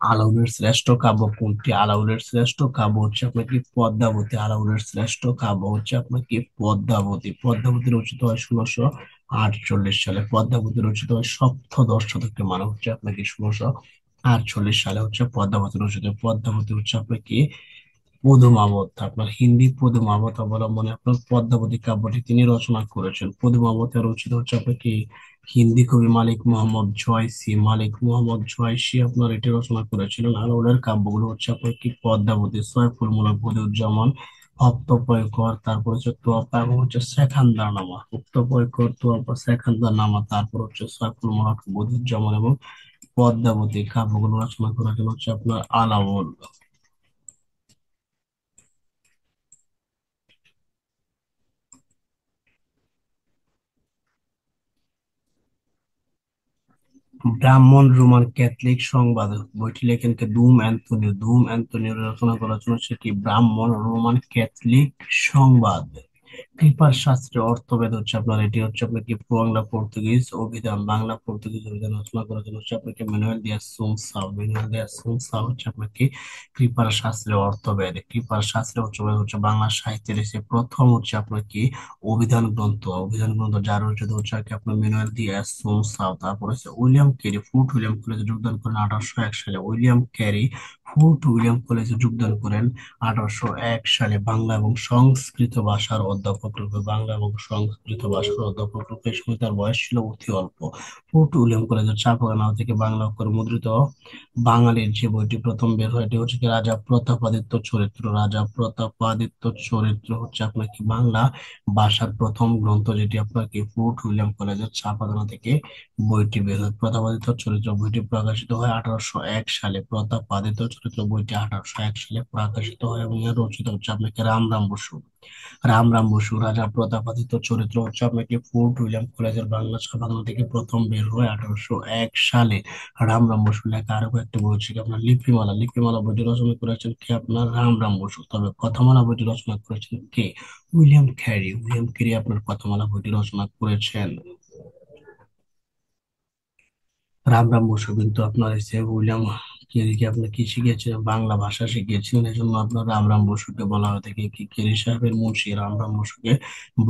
আলাউলের শ্রেষ্ঠ কাব্য কোনটি, আলাউলের শ্রেষ্ঠ কাব্য হচ্ছে আপনার কি পদ্মাবতী, আলাউলের শ্রেষ্ঠ কাব্য হচ্ছে আপনার কি পদ্মাবতী। পদ্মাবতী রচিত হয় 1648 সালে, পদ্মাবতী রচিত হয় সপ্তদশ শতকে, মানে হচ্ছে আপনার কি 1648 সালে হচ্ছে পদ্মাবতী রচিত। পদ্মাবতী হচ্ছে আপনার কি পদুমাবত, আপনার হিন্দি পদুমাবত অবলম্বনে আপনার পদ্মাবতী কাব্যটি তিনি রচনা করেছেন। পদুমাবতে রচিত হচ্ছে আপনার কি হিন্দি কবি মালিক মোহাম্মদ জয়সী, মালিক মোহাম্মদ জয়সী আপনার এটি রচনা করেছিলেন। আর ওনার কাব্যগুলো হচ্ছে আপনার কি পদ্মাবতী, সৈয়দপুর মুলক বদিউজ্জামান, ভক্তপয়কর, তারপর হচ্ছে তোয়াপা, এবং হচ্ছে সেখান্দার নামা, ভক্তপয়কর, তোয়াপা, সেখান্দার নামা, তারপর হচ্ছে সৈয়দপুর মুলক বদিউজ্জামান এবং পদ্মাবতী কাব্যগুলো রচনা করেছেন হচ্ছে আপনার আলাওল। ব্রাহ্মণ রোমান ক্যাথলিক সংবাদ বইটি লেখেন কে ডুম অ্যান্টনিও, ডুম অ্যান্টনিও রচনা করার জন্য সেটি ব্রাহ্মণ রোমান ক্যাথলিক সংবাদ। কৃপার শাস্ত্রের অর্থভেদ হচ্ছে আপনার এটি হচ্ছে আপনার কি বাংলা পর্তুগিজ অভিধান, বাংলা পর্তুগিজ অভিধান রচনা করার জন্য হচ্ছে আপনাকে ম্যানুয়েল দিয়াস সুনসাও, ম্যানুয়েল দিয়াস সুনসাও হচ্ছে আপনাকে কৃপার শাস্ত্রের অর্থভেদ। কৃপার শাস্ত্রের অর্থভেদ হচ্ছে বাংলা সাহিত্যের এসে প্রথম হচ্ছে আপনার কি অভিধান গ্রন্থ, অভিধান গ্রন্থ যার রচিত হচ্ছে আর কি আপনার ম্যানুয়েল দিয়াস সুনসাও। তারপর হচ্ছে উইলিয়াম ক্যারি, ফোর্ট উইলিয়াম কলেজে যোগদান করেন 1801 সালে, উইলিয়াম ক্যারি ফোর্ট উইলিয়াম কলেজে যোগদান করেন 1801 সালে। বাংলা এবং সংস্কৃত ভাষার অধ্যাপক রূপে, বাংলা এবং সংস্কৃত ভাষার অধ্যাপক রূপে। এই সময় তার বয়স ছিল অতি অল্প। ফোর্ট উইলিয়াম কলেজের ছাপাখানা থেকে বাংলা অক্ষরে মুদ্রিত বাঙালির যে বইটি প্রথম বের হয়, এটি হচ্ছে কি রাজা প্রতাপাদিত্য চরিত্র। রাজা প্রতাপাদিত্য চরিত্র হচ্ছে আপনার কি বাংলা ভাষার প্রথম গ্রন্থ, যেটি আপনার কি ফোর্ট উইলিয়াম কলেজের ছাপাখানা থেকে বইটি বের হয়। প্রতাপাদিত্য চরিত্র বইটি প্রকাশিত হয় 1801 সালে। প্রতাপাদিত্য চরিত্র বইটি 1801 সালে প্রকাশিত হয় এবং এর রচিত হচ্ছে আপনাকে রাম রাম বসু। রাম রাম বসু রাজা প্রতাপাদিত্য চরিত্র হচ্ছে আপনাকে ফোর্ট উইলিয়াম কলেজের বাংলা ছাপাখানা থেকে প্রথম বের হয় 1801 সালে। রাম রাম বসু লেখা আরো কয়েকটি বই হচ্ছে কি আপনার লিপিমালা। লিপিমালা বইটি রচনা করেছেন কে? আপনার রাম রাম বসু। তবে কথামালা বইটি রচনা করেছেন কে? William Carey. উইলিয়াম ক্যারি আপনার কথামালা বইটি রচনা করেছেন। রাম রাম বসু কিন্তু আপনার এসে উইলিয়াম কেরিকে আপনার কি শিখিয়েছিলেন? বাংলা ভাষা শিখিয়েছিলেন। এই জন্য আপনার রাম রাম বসুকে বলা হয়ে থাকে কি কেরি সাহেবের মুন্সি। রাম রাম বসুকে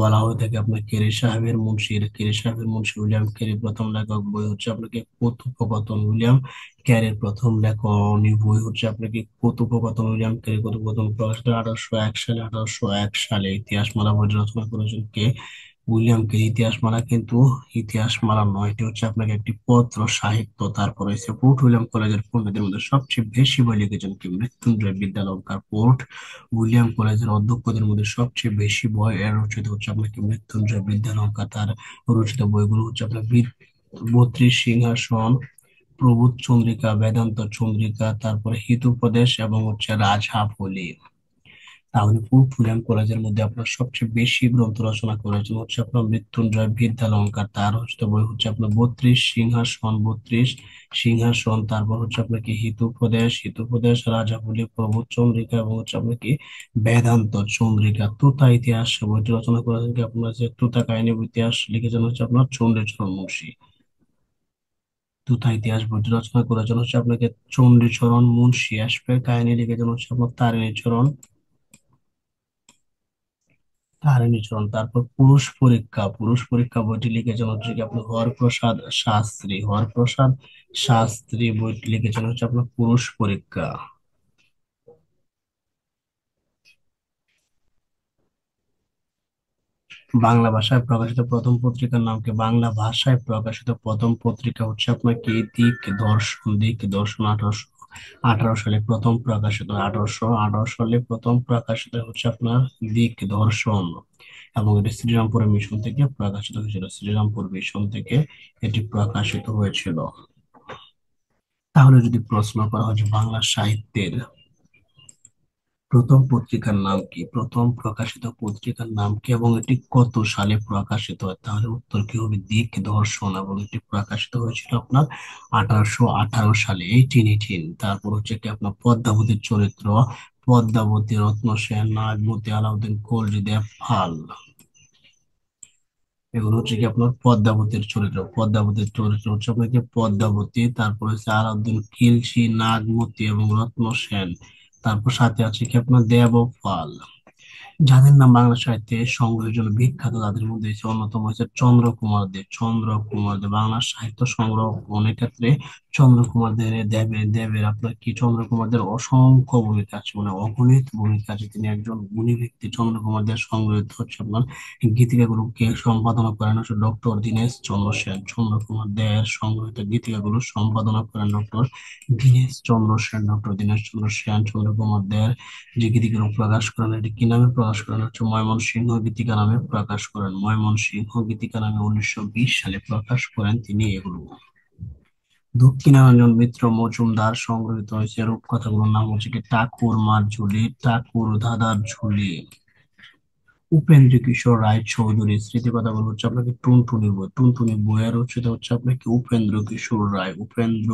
বলা হয়ে থাকে আপনার কেরি সাহেবের মুন্সি। কেরি সাহেবের মুন্সি উইলিয়াম কেরি প্রথম লেখক বই হচ্ছে আপনাকে কথোপকথন। উইলিয়াম ক্যারির প্রথম লেখনী বই হচ্ছে আপনাকে কথোপকথন। উইলিয়াম ক্যারি কথোপকথন প্রকাশিত 1801 সালে। 1801 সালে ইতিহাসমালা বই রচনা করেছেন কে? William Carey. ইতিহাসমালা কিন্তু ইতিহাসমালা নয়, এটি হচ্ছে আপনাকে একটি পত্র সাহিত্য। তারপর হচ্ছে পোর্ট উইলিয়াম কলেজের পণ্ডিতদের মধ্যে সবচেয়ে বেশি বই লিখেছেন কি? মৃত্যুঞ্জয় বিদ্যালঙ্কার। পোর্ট উইলিয়াম কলেজের অধ্যক্ষদের মধ্যে সবচেয়ে বেশি বই এর রচিত হচ্ছে আপনাকে মৃত্যুঞ্জয় বিদ্যালঙ্কার। তার রচিত বইগুলো হচ্ছে আপনার 32 সিংহাসন, প্রবোধ চন্দ্রিকা, বেদান্ত চন্দ্রিকা, তারপরে হিতোপদেশ এবং হচ্ছে রাজহাফলি। তাহলে ফুল ফুলেন কলেজের মধ্যে আপনার সবচেয়ে বেশি গ্রন্থ রচনা করেছেন হচ্ছে আপনার মৃত্যুঞ্জয় বিদ্যালঙ্কার। তার হচ্ছে বই হচ্ছে আপনার 32 সিংহাসন, 32 সিংহাসন। তারপর হচ্ছে আপনার কি হিতোপদেশ, হিতোপদেশ, রাজাবলি, প্রবোধ চন্দ্রিকা এবং হচ্ছে আপনার কি বেদান্ত চন্দ্রিকা। তুতা ইতিহাস বইটি রচনা করেছেন কি? আপনার যে তুতা কাহিনী ইতিহাস লিখেছেন হচ্ছে আপনার চণ্ডীচরণ মুন্সী। তুতা ইতিহাস বইটি রচনা করেছেন হচ্ছে আপনাকে চণ্ডীচরণ মুন্সী। অ্যাশপের কাহিনী লিখেছেন হচ্ছে আপনার তারিণীচরণ, তারিণীচরণ। তারপর পুরুষ পরীক্ষা, পুরুষ পরীক্ষা বইটি লিখেছেন হচ্ছে কি আপনার হরপ্রসাদ শাস্ত্রী। হরপ্রসাদ শাস্ত্রী বইটি লিখেছেন হচ্ছে আপনার পুরুষ পরীক্ষা। বাংলা ভাষায় প্রকাশিত প্রথম পত্রিকার নাম কি? বাংলা ভাষায় প্রকাশিত প্রথম পত্রিকা হচ্ছে আপনার কি দিক দর্শন। দিক দর্শন 1818 সালে প্রথম প্রকাশিত। 1818 সালে প্রথম প্রকাশিত হচ্ছে আপনার দিক দর্শন এবং এটি শ্রীরামপুর মিশন থেকে প্রকাশিত হয়েছিল। শ্রীরামপুর মিশন থেকে এটি প্রকাশিত হয়েছিল। তাহলে যদি প্রশ্ন করা হয় যে বাংলা সাহিত্যের প্রথম পত্রিকার নাম কি, প্রথম প্রকাশিত পত্রিকার নাম কি এবং এটি কত সালে প্রকাশিত হয়, তাহলে উত্তর কি হবে? দিক দর্শন। এবং এটি প্রকাশিত হয়েছিল আপনার 1818 সালে, 1818। তারপর হচ্ছে কি আপনার পদ্মাবতীর চরিত্র। পদ্মাবতী, রত্ন সেন, নাগমতী, আলাউদ্দিন খলজি, দেব পাল। এগুলো হচ্ছে কি আপনার পদ্মাবতীর চরিত্র। পদ্মাবতীর চরিত্র হচ্ছে আপনার কি পদ্মাবতী, তারপর হচ্ছে আলাউদ্দিন খিলজি, নাগমতী এবং রত্ন সেন। তারপর সাথে আছে কি আপনার দেবপাল। যাদের নাম বাংলা সাহিত্যে সংগ্রহের জন্য বিখ্যাত তাদের মধ্যে হচ্ছে অন্যতম হচ্ছে চন্দ্রকুমার দেব। চন্দ্রকুমার দেব বাংলা সাহিত্য সংগ্রহ অনেক ক্ষেত্রে চন্দ্রকুমার দেবের আপনার কি চন্দ্রকুমারদের অসংখ্য ভূমিকা আছে, মানে অগণিত ভূমিকা আছে। তিনি একজন গুণী ব্যক্তি। চন্দ্রকুমার দেব সংগ্রহিত হচ্ছে আপনার গীতিকাগুলোকে সম্পাদনা করেন হচ্ছে ডক্টর দীনেশ চন্দ্র সেন। চন্দ্রকুমার দেব সংগ্রহিত গীতিকাগুলো সম্পাদনা করেন ডক্টর দীনেশ চন্দ্র সেন। ডক্টর দীনেশ চন্দ্র সেন চন্দ্রকুমার দেব যে গীতিকার প্রকাশ করেন, এটি কি নামে প্রকাশ করেন হচ্ছে ময়মনসিংহ গীতিকা নামে প্রকাশ করেন। ময়মনসিংহ গীতিকা নামে 1920 সালে প্রকাশ করেন তিনি এগুলো। দক্ষিণারঞ্জন মিত্র মজুমদার সংগ্রহিত হয়েছে রূপকথাগুলোর নাম হচ্ছে কি ঠাকুর মার ঝুলি, ঠাকুর দাদার ঝুলি। উপেন্দ্র কিশোর রায় চৌধুরীর স্মৃতিকথাগুলো হচ্ছে আপনাকে টুনটুনি বই। টুনটুনি বইয়ের রচিত হচ্ছে আপনাকে উপেন্দ্র কিশোর রায়। উপেন্দ্র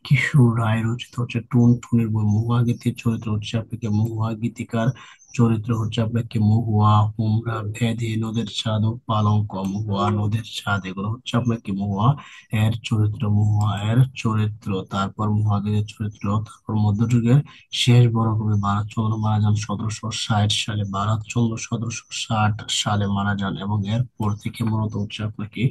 কিশোর রায় রচিত হচ্ছে টুনটুনি বই। মহুয়া গীতির চরিত্র হচ্ছে আপনাকে মহুয়া গীতিকার চরিত্র হচ্ছে আপনাকে মহুয়া, হুমরা, ভেদি, নদের ছাদ ও পালঙ্ক। মহুয়া, নদের ছাদ এগুলো হচ্ছে আপনাকে মহুয়া এর চরিত্র। মহুয়া এর চরিত্র। তারপর মহুয়া গীতির চরিত্র। তারপর মধ্যযুগের শেষ বড় কবি ভারতচন্দ্র মারা যান 1760 সালে। ভারতচন্দ্র 1760 সালে মারা যান এবং এরপর থেকে মূলত হচ্ছে আপনাকে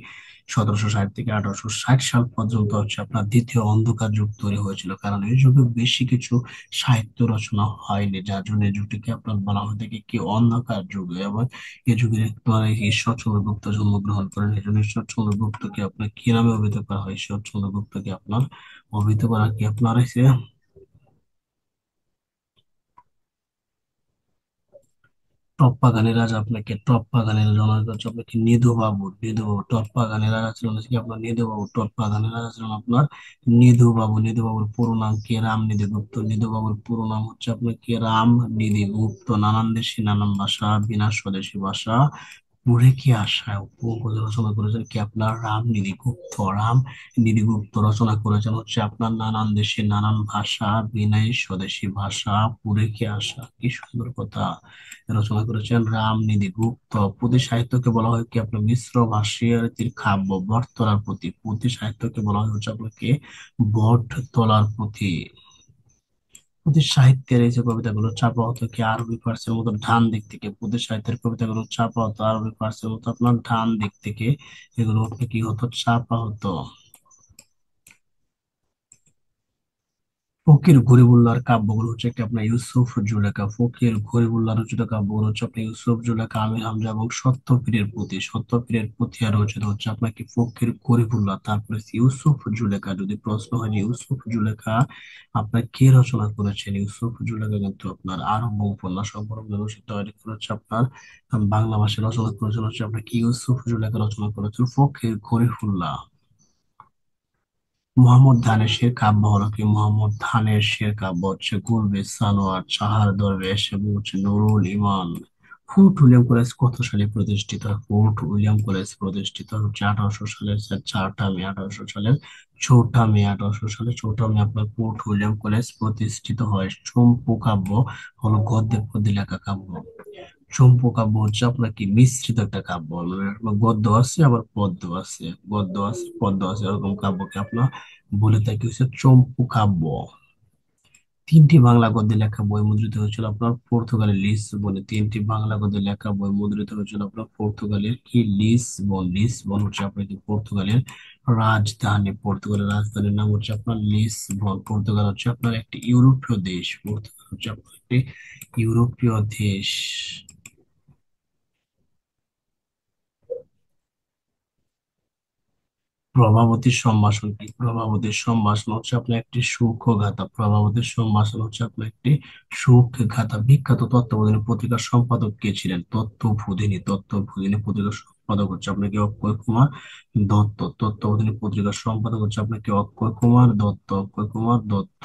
1760 থেকে 1860 সাল পর্যন্ত হচ্ছে আপনার দ্বিতীয় অন্ধকার যুগ তৈরি হয়েছিল, কারণ এই যুগে বেশি কিছু সাহিত্য রচনা হয়নি, যার জন্য এই যুগটিকে আপনার বলা হয়ে থাকে কি অন্ধকার যুগ। এবং এই যুগে আপনার এই ঈশ্বরচন্দ্র গুপ্ত জন্মগ্রহণ করেন, এই জন্য ঈশ্বরচন্দ্র গুপ্তকে আপনার কি নামে অভিহিত করা হয়? ঈশ্বরচন্দ্র গুপ্তকে আপনার অভিহিত করা কি আপনার এসে টপ্পা গানের রাজা, আপনাকে টপ্পা গানের জনক হচ্ছে আপনাকে নিধু বাবু। নিধু বাবু টপ্পা গানের রাজা ছিলেন হচ্ছে কি আপনার নিধু বাবু। টপ্পা গানের রাজা ছিলেন আপনার নিধু বাবু। নিধু বাবুর পুরো নাম কি? রাম নিধি গুপ্ত। নিধু বাবুর পুরো নাম হচ্ছে আপনার কি? রাম নিধি গুপ্ত। নানান দেশি নানান ভাষা, বিনা স্বদেশী ভাষা, পড়ে কি আশায় উপকূল রচনা করেছেন কি আপনার রামনিধি গুপ্ত। রাম নিধি গুপ্ত রচনা করেছেন হচ্ছে আপনার নানান দেশে নানান ভাষা, বিনয় স্বদেশী ভাষা, পড়ে কি আশা। কি সুন্দর কথা! রচনা করেছেন রামনিধি গুপ্ত। পুঁথি সাহিত্যকে বলা হয় কি আপনার মিশ্র ভাষীয় কাব্য। বটতলার পুঁথি। পুঁথি সাহিত্যকে বলা হয় হচ্ছে আপনাকে বটতলার পুঁথি। পুঁথি সাহিত্যের এই যে কবিতাগুলো চাপা হতো কি আরবি ফার্সির মতো ডান দিক থেকে। পুঁথি সাহিত্যের কবিতাগুলো চাপা হতো আরবি ফার্সির মতো আপনার ডান দিক থেকে। এগুলো হচ্ছে কি হতো? চাপা হতো। ফকির গরিবুল্লাহর কাব্যগুলো হচ্ছে কি আপনার ইউসুফ জুলেখা। ফকির গরিবুল্লাহর রচিত কাব্যগুলো হচ্ছে আপনার ইউসুফ জুলেখা, আমির হামজা এবং সত্যপীরের পুঁথি। সত্যপীরের পুঁথি আর রচিত হচ্ছে আপনার কি ফকির গরিবুল্লাহ, তারপরে ইউসুফ জুলেখা। যদি প্রশ্ন হয় যে ইউসুফ জুলেখা আপনার কে রচনা করেছেন, ইউসুফ জুলেখা কিন্তু আপনার আরম্ভ উপন্যাস অবলম্বনে রচিত। এটি হচ্ছে আপনার বাংলা ভাষায় রচনা করেছেন হচ্ছে আপনার কি ইউসুফ জুলেখা রচনা করেছেন ফকির গরিবুল্লাহ। মোহাম্মদ ধানেশের কাব্য হলো কি? মোহাম্মদ ধানেশের কাব্য হচ্ছে গুলবে সানোয়ার, চাহার দরবেশ এবং হচ্ছে নুরুল ইমান। ফোর্ট উইলিয়াম কলেজ কত সালে প্রতিষ্ঠিত হয়? ফোর্ট উইলিয়াম কলেজ প্রতিষ্ঠিত হচ্ছে 1800 সালের 4টা মে। 1800 সালে 4টা মে আপনার ফোর্ট উইলিয়াম কলেজ প্রতিষ্ঠিত হয়। চম্পু কাব্য হলো গদ্যে পদ্যে লেখা কাব্য। চম্পু কাব্য হচ্ছে আপনার কি মিশ্রিত একটা কাব্য, মানে আপনার গদ্য আছে আবার পদ্য আছে, গদ্য আছে পদ্য আছে, এরকম কাব্যকে আপনার বলে থাকি হচ্ছে চম্পু কাব্য। তিনটি বাংলা গদ্যে লেখা বই মুদ্রিত হয়েছিল আপনার পর্তুগালের লিসবনে। তিনটি বাংলা গদ্যে লেখা বই মুদ্রিত হয়েছিল আপনার পর্তুগালের কি লিসবন। লিসবন হচ্ছে আপনার কি পর্তুগালের রাজধানী। পর্তুগালের রাজধানীর নাম হচ্ছে আপনার লিসবন। পর্তুগাল হচ্ছে আপনার একটি ইউরোপীয় দেশ। পর্তুগাল হচ্ছে আপনার একটি ইউরোপীয় দেশ। প্রভাবতীর সম্ভাষণ কি? প্রভাবতীর সম্ভাষণ হচ্ছে আপনার একটি সূক্ষ্মগাথা। প্রভাবতীর সম্ভাষণ হচ্ছে আপনার একটি সূক্ষ্মগাথা। বিখ্যাত তত্ত্ববোধিনী পত্রিকার সম্পাদক কে ছিলেন? তত্ত্ববোধিনী। তত্ত্ববোধিনী পত্রিকার সম্পাদক হচ্ছে আপনার কি অক্ষয় কুমার দত্ত। তত্ত্ববোধিনী পত্রিকার সম্পাদক হচ্ছে আপনার কি অক্ষয় কুমার দত্ত। অক্ষয় কুমার দত্ত।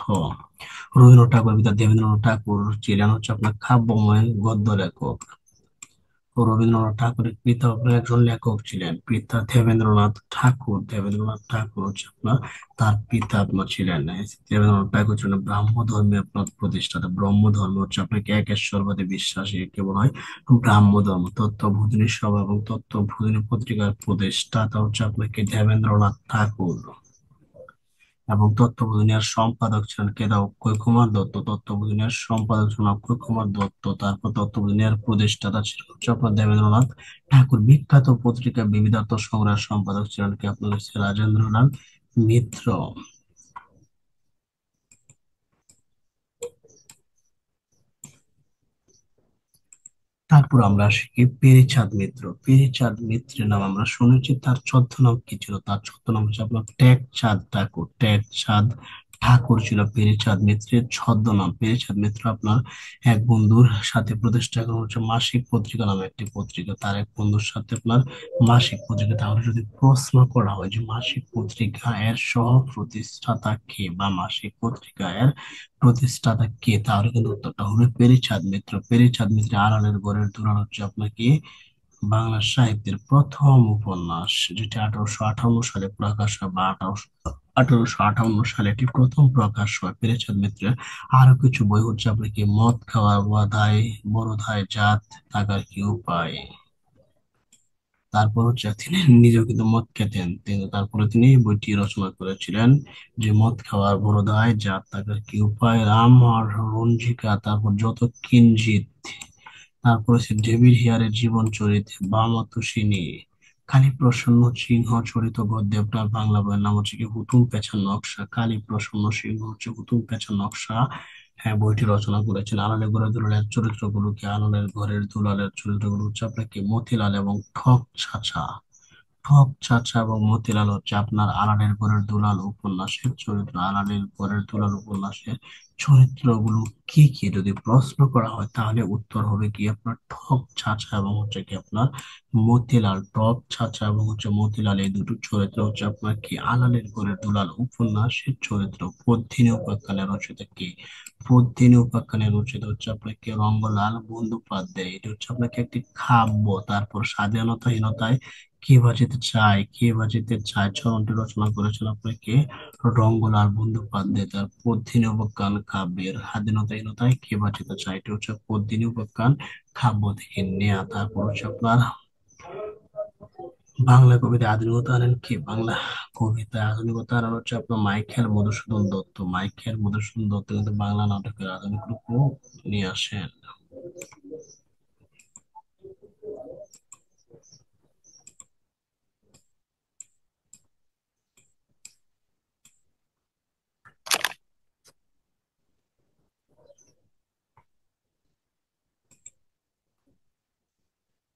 রবীন্দ্রনাথ ঠাকুর পিতা দেবেন্দ্রনাথ ঠাকুর ছিলেন হচ্ছে আপনার কাব্যময় গদ্য লেখক। রবীন্দ্রনাথ ঠাকুরের পিতা আপনার একজন লেখক ছিলেন। পিতা দেবেন্দ্রনাথ ঠাকুর। দেবেন্দ্রনাথ ঠাকুর হচ্ছে আপনার তার পিতা আপনার ছিলেন। দেবেন্দ্রনাথ ঠাকুর ছিলেন ব্রাহ্ম ধর্মের আপনার প্রতিষ্ঠাতা। ব্রহ্ম ধর্ম হচ্ছে আপনাকে একেশ্বরবাদী বিশ্বাসী, একে বলা হয় ব্রাহ্ম ধর্ম। তত্ত্ববোধিনী সভা এবং তত্ত্ববোধিনী পত্রিকার প্রতিষ্ঠাতা হচ্ছে আপনাকে দেবেন্দ্রনাথ ঠাকুর। এবং তত্ত্ববোধিনীর সম্পাদক ছিলেন কে? অক্ষয় কুমার দত্ত। তত্ত্ববোধিনীর সম্পাদক ছিলেন অক্ষয় কুমার দত্ত। তারপর তত্ত্ববোধিনীর প্রতিষ্ঠাতা ছিল হচ্ছে আপনার দেবেন্দ্রনাথ ঠাকুর। বিখ্যাত পত্রিকা বিবিধার্থ সংগ্রহের সম্পাদক ছিলেন কি? আপনার হচ্ছে রাজেন্দ্রলাল মিত্র। তারপর আমরা আসি কি পেরিচাঁদ মিত্র। পেরিচাঁদ মিত্রের নাম আমরা শুনেছি, তার ছদ্মনাম কি ছিল? তার ছদ্মনাম হচ্ছে আপনার টেকচাঁদ ঠাকুর। টেকচাঁদ ঠাকুর ছিল পেরিচাঁদ মিত্রের ছদ্মনাম। পেরিচাঁদ মিত্র আপনার এক বন্ধুর সাথে প্রতিষ্ঠা করা হচ্ছে মাসিক পত্রিকা নামে একটি পত্রিকা। তার এক বন্ধুর সাথে আপনার মাসিক পত্রিকা। তাহলে যদি প্রশ্ন করা হয় যে মাসিক পত্রিকা এর সহ প্রতিষ্ঠাতা কে বা মাসিক পত্রিকা এর প্রতিষ্ঠাতা কে, তাহলে কিন্তু উত্তরটা হবে পেরিচাঁদ মিত্র। পেরিচাঁদ মিত্র আড়ালের ঘরের দুলাল হচ্ছে আপনাকে বাংলা সাহিত্যের প্রথম উপন্যাস, যেটি 1858 সালে প্রকাশ হয় বা 1858 সালে এটি প্রথম প্রকাশ হয় পেরিচাঁদ মিত্রের। আরো কিছু বই হচ্ছে আপনাকে মদ খাওয়া বাধাই বড় ধায় জাত থাকার কি উপায়। তারপর হচ্ছে তিনি নিজেও কিন্তু মদ খেতেন, তারপরে তিনি এই বইটি রচনা করেছিলেন যে মদ খাওয়ার বড় দায় জাত থাকার কি উপায়, রাম আর রঞ্জিকা, তারপর যত কিঞ্চিত, তারপর হচ্ছে ডেভিড হিয়ারের জীবন চরিত, বামাতুসিনী, কালীপ্রসন্ন সিংহ চরিত গদ্যে আপনার বাংলা বইয়ের নাম হচ্ছে কি হুতুম প্যাঁচার নকশা। কালীপ্রসন্ন সিংহ হচ্ছে হুতুম প্যাঁচার নকশা, হ্যাঁ, বইটি রচনা করেছেন। আলালের ঘরের দুলালের চরিত্রগুলোকে, আলালের ঘরের দুলালের চরিত্রগুলো হচ্ছে আপনার কি মতিলাল এবং ঠক ছাঁচা। ঠক চাচা এবং মতিলাল হচ্ছে আপনার আলালের ঘরের দুলাল উপন্যাসের চরিত্র। আলালের ঘরের দুলাল উপন্যাসের চরিত্রগুলো কি কি যদি প্রশ্ন করা হয়, তাহলে উত্তর হবে কি আপনার ঠক চাচা এবং হচ্ছে কি আপনার মতিলাল। ঠক চাচা এবং হচ্ছে মতিলাল, এই দুটো চরিত্র হচ্ছে আপনার কি আলালের ঘরের দুলাল উপন্যাসের চরিত্র। পদ্মিনী উপাখ্যানের রচয়িতা কি? পদ্মিনী উপাখ্যানের রচিত হচ্ছে আপনার কি রঙ্গলাল বন্দ্যোপাধ্যায়। এটা হচ্ছে আপনাকে একটি কাব্য। তারপর স্বাধীনতাহীনতায় কে বাঁচিতে চায়, কে বাঁচিতে চায় চরণটি রচনা করেছেন আপনাকে রঙ্গলাল বন্দ্যোপাধ্যায়। তার পদ্মিনী উপাখ্যান কাব্যের স্বাধীনতাহীনতায় কে বাঁচিতে চায়, এটি হচ্ছে পদ্মিনী উপাখ্যান কাব্য থেকে নেয়া। তারপর হচ্ছে আপনার বাংলা কবিতা আধুনিকতা আনেন কে? বাংলা কবিতা আধুনিকতা আনেন হচ্ছে আপনার মাইকেল মধুসূদন দত্ত। মাইকেল মধুসূদন দত্ত কিন্তু বাংলা নাটকের আধুনিক রূপও নিয়ে আসেন।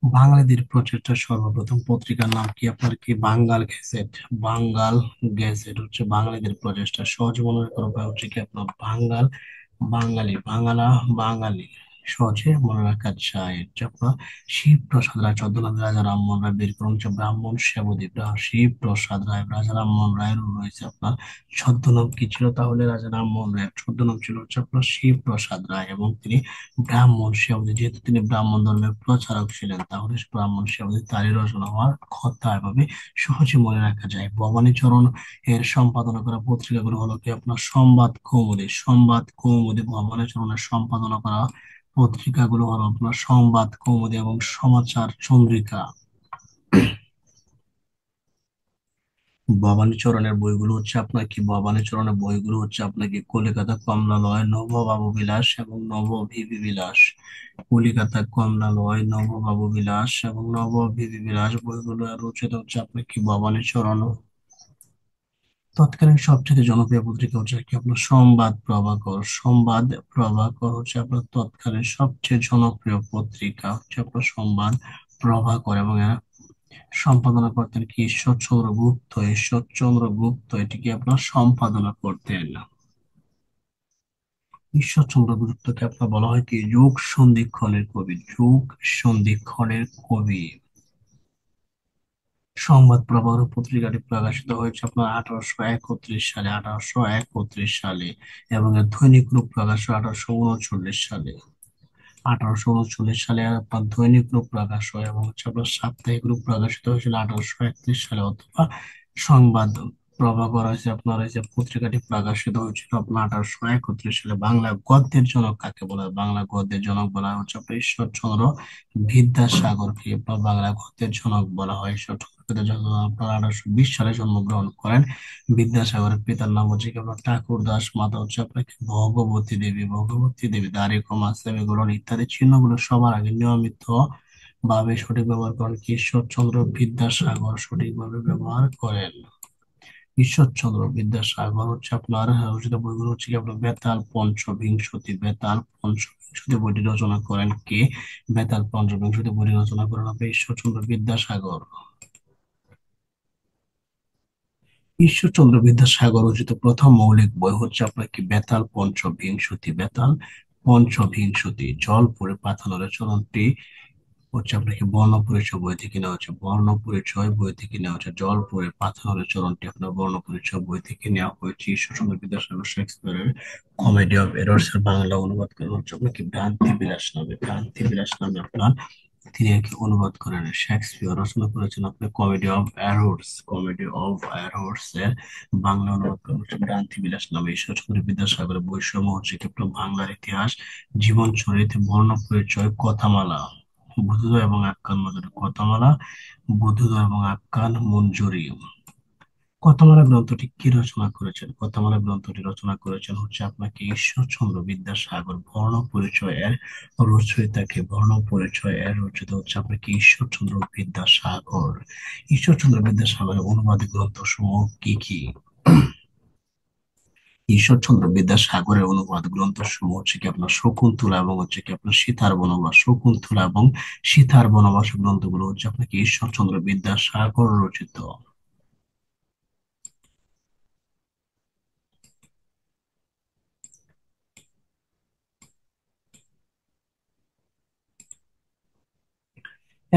বাঙালিদের প্রচেষ্টা সর্বপ্রথম পত্রিকার নাম কি? আপনার কি বাঙ্গাল গ্যাজেট। বাঙ্গাল গ্যাজেট হচ্ছে বাঙালিদের প্রচেষ্টা। সহজ মনে করার উপায় হচ্ছে কি আপনার বাঙ্গাল, বাঙালি, বাংলা, বাঙালি। সহজে মনে রাখা যায়। এটা আপনার শিবপ্রসাদ রায় ছদ্মনামে রাজা রামমোহন রায় বের করুন হচ্ছে ব্রাহ্মণ সেবদ্বীপ। শিবপ্রসাদ রায়, রাজা রামমোহন রায়ের রয়েছে আপনার ছদ্মনাম কি ছিল? তাহলে রাজা রামমোহন রায়ের ছদ্মনাম ছিল হচ্ছে আপনার শিবপ্রসাদ রায়, এবং তিনি ব্রাহ্মণ সেবক। যেহেতু তিনি ব্রাহ্মণ ধর্মের প্রচারক ছিলেন, তাহলে ব্রাহ্মণ সেবক তারই রচনা হওয়ার কথা। এভাবে সহজে মনে রাখা যায়। ভবানীচরণ এর সম্পাদনা করা পত্রিকাগুলো হলো কি আপনার সংবাদ কৌমুদী। সংবাদ কৌমুদী ভবানীচরণের সম্পাদনা করা পত্রিকাগুলো হলো আপনার সংবাদ কৌমুদী এবং সমাচার চন্দ্রিকা। ভবানীচরণের বইগুলো হচ্ছে আপনার কি? ভবানীচরণের বইগুলো হচ্ছে আপনার কি কলিকাতা কমলালয়, নববাবু বিলাস এবং নবভিবি বিলাস। কলিকাতা কমলালয়, নববাবু বিলাস এবং নবভিবি বিলাস বইগুলো রচিত হচ্ছে আপনার কি ভবানীচরণ। তৎকালীন সবচেয়ে জনপ্রিয় পত্রিকা হচ্ছে কি আপনার সংবাদ প্রভাকর। সংবাদ প্রভাকর হচ্ছে আপনার তৎকালীন সবচেয়ে জনপ্রিয় পত্রিকা হচ্ছে আপনার সংবাদ প্রভাকর, এবং সম্পাদনা করতেন কি ঈশ্বরচন্দ্র গুপ্ত। ঈশ্বরচন্দ্র গুপ্ত এটিকে আপনার সম্পাদনা করতেন। ঈশ্বরচন্দ্র গুপ্তকে আপনার বলা হয় কি যুগ সন্ধিক্ষণের কবি। যুগ সন্ধিক্ষণের কবি। সংবাদ প্রভাকর পত্রিকাটি প্রকাশিত হয়েছে আপনার 1831 সালে। 1831 সালে। এবং এর দৈনিক রূপ প্রকাশ হয় 1839 সালে। 1839 সালে আপনার দৈনিক রূপ প্রকাশ হয়, এবং হচ্ছে আপনার সাপ্তাহিক রূপ প্রকাশিত হয়েছিল 1831 সালে। অথবা সংবাদ প্রভাকর হয়েছে আপনার এই যে পত্রিকাটি প্রকাশিত হয়েছিল আপনার 1831 সালে। বাংলা গদ্যের জনক কাকে বলা হয়? বাংলা গদ্যের জনক বলা হয় হচ্ছে আপনার ঈশ্বরচন্দ্র বিদ্যাসাগরকে আপনার বাংলা গদ্যের জনক বলা হয়। ঈশ্বরচন্দ্র বিদ্যাসাগর আপনার 1820 সালে জন্মগ্রহণ করেন। বিদ্যাসাগরের পিতার নাম হচ্ছে কি আপনার ঠাকুর দাস, মাতা হচ্ছে আপনাকে ভগবতী দেবী। ভগবতী দেবী দাড়ি, কমা, সেমিকোলন ইত্যাদি চিহ্নগুলো সবার আগে নিয়মিত ভাবে সঠিক ব্যবহার করেন কি ঈশ্বরচন্দ্র বিদ্যাসাগর সঠিকভাবে ব্যবহার করেন। ঈশ্বরচন্দ্র বিদ্যাসাগর হচ্ছে আপনার রচিত বইগুলো হচ্ছে কি আপনার বেতাল পঞ্চবিংশতি। বেতাল পঞ্চবিংশতি বইটি রচনা করেন কে? বেতাল পঞ্চবিংশতি বইটি রচনা করেন আপনি ঈশ্বরচন্দ্র বিদ্যাসাগর। ঈশ্বরচন্দ্র বিদ্যাসাগর রচিত প্রথম মৌলিক বই হচ্ছে আপনার কি বেতাল পঞ্চবিংশতি। বেতাল পঞ্চবিংশতি। জল পড়ে পাথর নড়ে চরণটি হচ্ছে আপনাকে বর্ণ পরিচয় বই থেকে নেওয়া হচ্ছে। বর্ণ পরিচয় বই থেকে নেওয়া হচ্ছে। জল পড়ে পাথর নড়ে চরণটি আপনার বর্ণ পরিচয় বই থেকে নেওয়া হয়েছে। ঈশ্বরচন্দ্র বিদ্যাসাগর শেক্সপিয়ারের কমেডি অফ এরর্স এর বাংলা অনুবাদ করা হচ্ছে আপনাকে ভ্রান্তি বিলাস নামে। ভ্রান্তি বিলাস নামে আপনার তিনি একে অনুবাদ করেন। শেক্সপিয়ার রচনা করেছেন আপনি comedy of errors. Comedy of errors এর বাংলা অনুবাদ করেন হচ্ছে ভ্রান্তি বিলাস নামে। ঈশ্বরচন্দ্র বিদ্যাসাগরের বৈষম্য হচ্ছে কি আপনার বাংলার ইতিহাস, জীবন চরিত, বর্ণ পরিচয়, কথামালা, বুদ্ধোদয় এবং আখ্যান মঞ্জুরি। কথামালা, বুদ্ধোদয় এবং আখ্যান মঞ্জুরি। কথামালা গ্রন্থটি কে রচনা করেছেন? কথামালা গ্রন্থটি রচনা করেছেন হচ্ছে আপনাকে ঈশ্বরচন্দ্র বিদ্যাসাগর। বর্ণ পরিচয় এর রচয়িতাকে, বর্ণ পরিচয় এর রচিত হচ্ছে আপনাকে ঈশ্বরচন্দ্র বিদ্যাসাগর। ঈশ্বরচন্দ্র বিদ্যাসাগরের অনুবাদিত গ্রন্থ সমূহ কি কি? ঈশ্বরচন্দ্র বিদ্যাসাগরের অনুবাদ গ্রন্থ সমূহ হচ্ছে কি আপনার শকুন্তলা এবং হচ্ছে কি আপনার সীতার বনবাস। শকুন্তলা এবং সীতার বনবাস গ্রন্থগুলো হচ্ছে আপনাকে ঈশ্বরচন্দ্র বিদ্যাসাগর রচিত।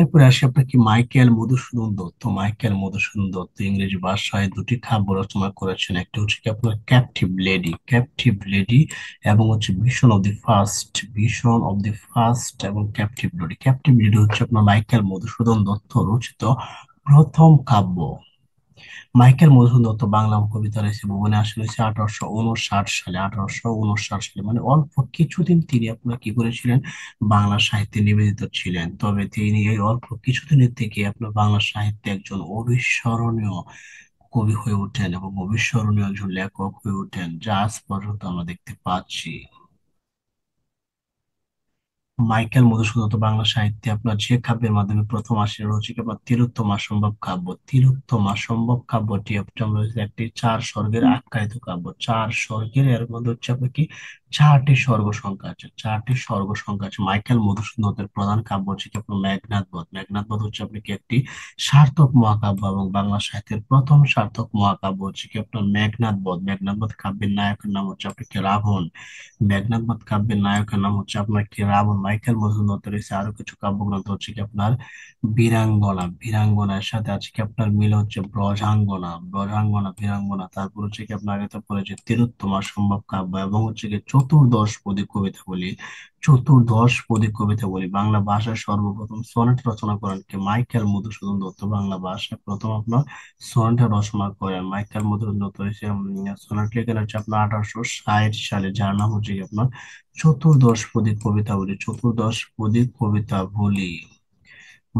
এরপরে আসি আপনার কি মাইকেল মধুসূদন দত্ত। মাইকেল মধুসূদন দত্ত ইংরেজি ভাষায় দুটি কাব্য রচনা করেছেন। একটি হচ্ছে কি আপনার ক্যাপটিভ লেডি, ক্যাপটিভ লেডি, এবং হচ্ছে vision of the first, vision of the first এবং ক্যাপটিভ লেডি। ক্যাপটিভ লেডি হচ্ছে আপনার মাইকেল মধুসূদন দত্ত রচিত প্রথম কাব্য। মাইকেল মধুসূদন দত্ত বাংলা কবিতা রয়েছে ভুবনে আসেন হয়েছে 1859 সালে। 1859 সালে মানে অল্প কিছুদিন তিনি আপনার কি করেছিলেন, বাংলা সাহিত্যে নিবেদিত ছিলেন। তবে তিনি এই অল্প কিছুদিনের থেকে আপনার বাংলা সাহিত্যে একজন অবিস্মরণীয় কবি হয়ে ওঠেন এবং অবিস্মরণীয় একজন লেখক হয়ে ওঠেন, যা আজ পর্যন্ত আমরা দেখতে পাচ্ছি। মাইকেল মধুসূদন দত্ত বাংলা সাহিত্যে আপনার যে কাব্যের মাধ্যমে প্রথম আসেন হচ্ছে কি আপনার তিলোত্তমা সম্ভব কাব্য। তিলোত্তমা সম্ভব কাব্যটি আপনার হচ্ছে একটি 4 স্বর্গের আখ্যায়িত কাব্য। 4 স্বর্গের, এর মধ্যে হচ্ছে আপনার কি 4টি স্বর্গ সংখ্যা আছে, 4টি স্বর্গ সংখ্যা আছে। মাইকেল মধুসূদন দত্তের প্রধান কাব্য হচ্ছে কি আপনার মেঘনাদ বধ। মেঘনাদ বধ হচ্ছে আপনি কি একটি সার্থক মহাকাব্য এবং বাংলা সাহিত্যের প্রথম সার্থক মহাকাব্য হচ্ছে কি আপনার মেঘনাদ বধ। মেঘনাদ বধ কাব্যের নায়কের নাম হচ্ছে আপনি কি রাবণ। মেঘনাদ বধ কাব্যের নায়কের নাম হচ্ছে আপনার কি রাবণ। মাইকেল মধুসূদন দত্তের রয়েছে আরো কিছু কাব্যগ্রন্থ হচ্ছে কি আপনার বীরাঙ্গনা। বীরাঙ্গনার সাথে আছে কি আপনার মিল হচ্ছে ব্রজাঙ্গনা, ব্রজাঙ্গনা বীরাঙ্গনা। তারপর হচ্ছে কি আপনার আগে তো পড়েছে তিলোত্তমা সম্ভব কাব্য এবং হচ্ছে কি চতুর্দশ পদী কবিতা বলি। চতুর্দশ পদী কবিতা বলি বাংলা ভাষায় সর্বপ্রথম সনেট রচনা করেন কি মাইকেল মধুসূদন দত্ত। বাংলা ভাষায় প্রথম আপনার সনেট রচনা করেন মাইকেল মধুসূদন দত্ত। সনেট লেখেন হচ্ছে আপনার 1860 সালে, যার নাম হচ্ছে কি আপনার চতুর্দশ পদী কবিতাবলী। চতুর্দশ পদী কবিতাবলী।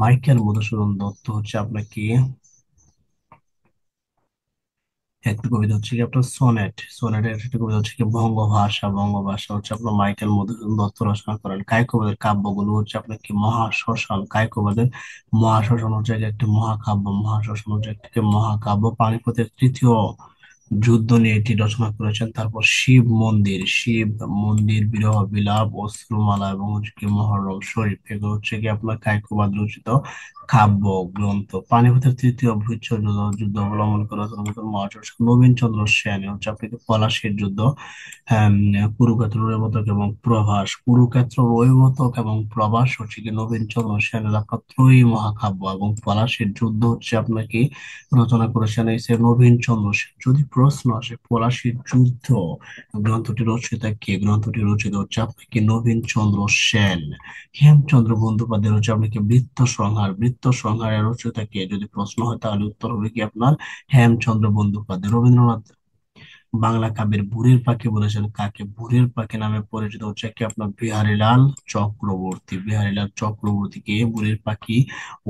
মাইকেল মধুসূদন দত্ত হচ্ছে আপনার কি একটি কবিতা হচ্ছে কি আপনার সনেট। সনেটের একটি কবিতা হচ্ছে কি বঙ্গভাষা। বঙ্গভাষা হচ্ছে আপনার মাইকেল মধুসূদন দত্ত রচনা করেন। কায়কবাদের কাব্যগুলো হচ্ছে আপনার কি মহাশ্মশান। কায়কবাদের মহাশ্মশান হচ্ছে একটি মহাকাব্য। মহাশ্মশান হচ্ছে একটি মহাকাব্য। পানিপথের তৃতীয় যুদ্ধ নিয়ে এটি রচনা করেছেন। তারপর শিব মন্দির, শিব মন্দির, বিরহ বিলাপ, অশ্রুমালা এবং হচ্ছে কি মহরম শরীফ, এগুলো হচ্ছে কি আপনার কায়কবাদ রচিত কাব্য গ্রন্থ। পানিপথের তৃতীয় ভূজ যুদ্ধ, যুদ্ধ অবলম্বন করে রচনা করেছেন মহারাজ নবীন চন্দ্র সেন। হচ্ছে আপনাকে পলাশীর যুদ্ধ, হ্যাঁ, কুরুক্ষেত্র রৈবতক এবং প্রভাস। কুরুক্ষেত্র রৈবতক এবং প্রভাস হচ্ছে কি নবীন চন্দ্র সেনের আপনার ত্রয়ী মহাকাব্য এবং পলাশীর যুদ্ধ হচ্ছে আপনাকে রচনা করেছেন এই সে নবীন চন্দ্র সেন। যদি প্রশ্ন আসে পলাশীর যুদ্ধ গ্রন্থটি রচয়িতা কে, গ্রন্থটি রচিত হচ্ছে আপনাকে নবীন চন্দ্র সেন। হেমচন্দ্র বন্দ্যোপাধ্যায় হচ্ছে আপনাকে বৃত্ত সংহার। বৃত্ত সংহারের রচয়িতা কে যদি প্রশ্ন হয় তাহলে উত্তর হবে কি আপনার হেমচন্দ্র বন্দ্যোপাধ্যায়। রবীন্দ্রনাথ বাংলা কাব্যের ভোরের পাখি বলেছেন কাকে? ভোরের পাখি নামে পরিচিত হচ্ছে কি আপনার বিহারীলাল চক্রবর্তী। বিহারীলাল চক্রবর্তীকে ভোরের পাখি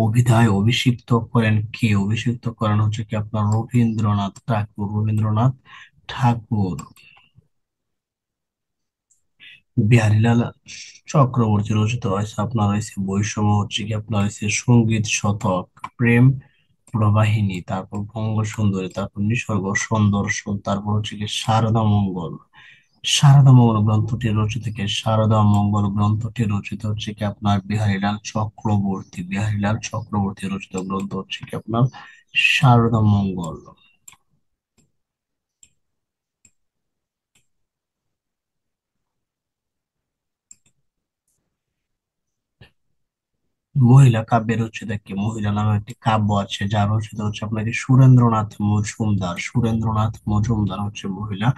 অভিধায় অভিষিক্ত করেন কে? অভিষিক্ত করেন হচ্ছে কি আপনার রবীন্দ্রনাথ ঠাকুর। রবীন্দ্রনাথ ঠাকুর। বিহারীলাল চক্রবর্তী রচিত হয়েছে আপনার হয়েছে বৈষম্য, হচ্ছে কি আপনার হয়েছে সঙ্গীত শতক, প্রেম প্রবাহিনী, তারপর বঙ্গ সুন্দরী, তারপর নিসর্গ সুন্দর্শন, তারপর হচ্ছে কি শারদা মঙ্গল। শারদা মঙ্গল গ্রন্থটি রচিত কে? শারদা মঙ্গল গ্রন্থটি রচিত হচ্ছে কি আপনার বিহারীলাল চক্রবর্তী। বিহারীলাল চক্রবর্তী রচিত গ্রন্থ হচ্ছে কি আপনার শারদা মঙ্গল। মহিলা কাব্যের রচয়িতা কি? মহিলা নামে একটি কাব্য আছে যার রচিত হচ্ছে আপনাকে সুরেন্দ্রনাথ মজুমদার। সুরেন্দ্রনাথ মজুমদার হচ্ছে মহিলা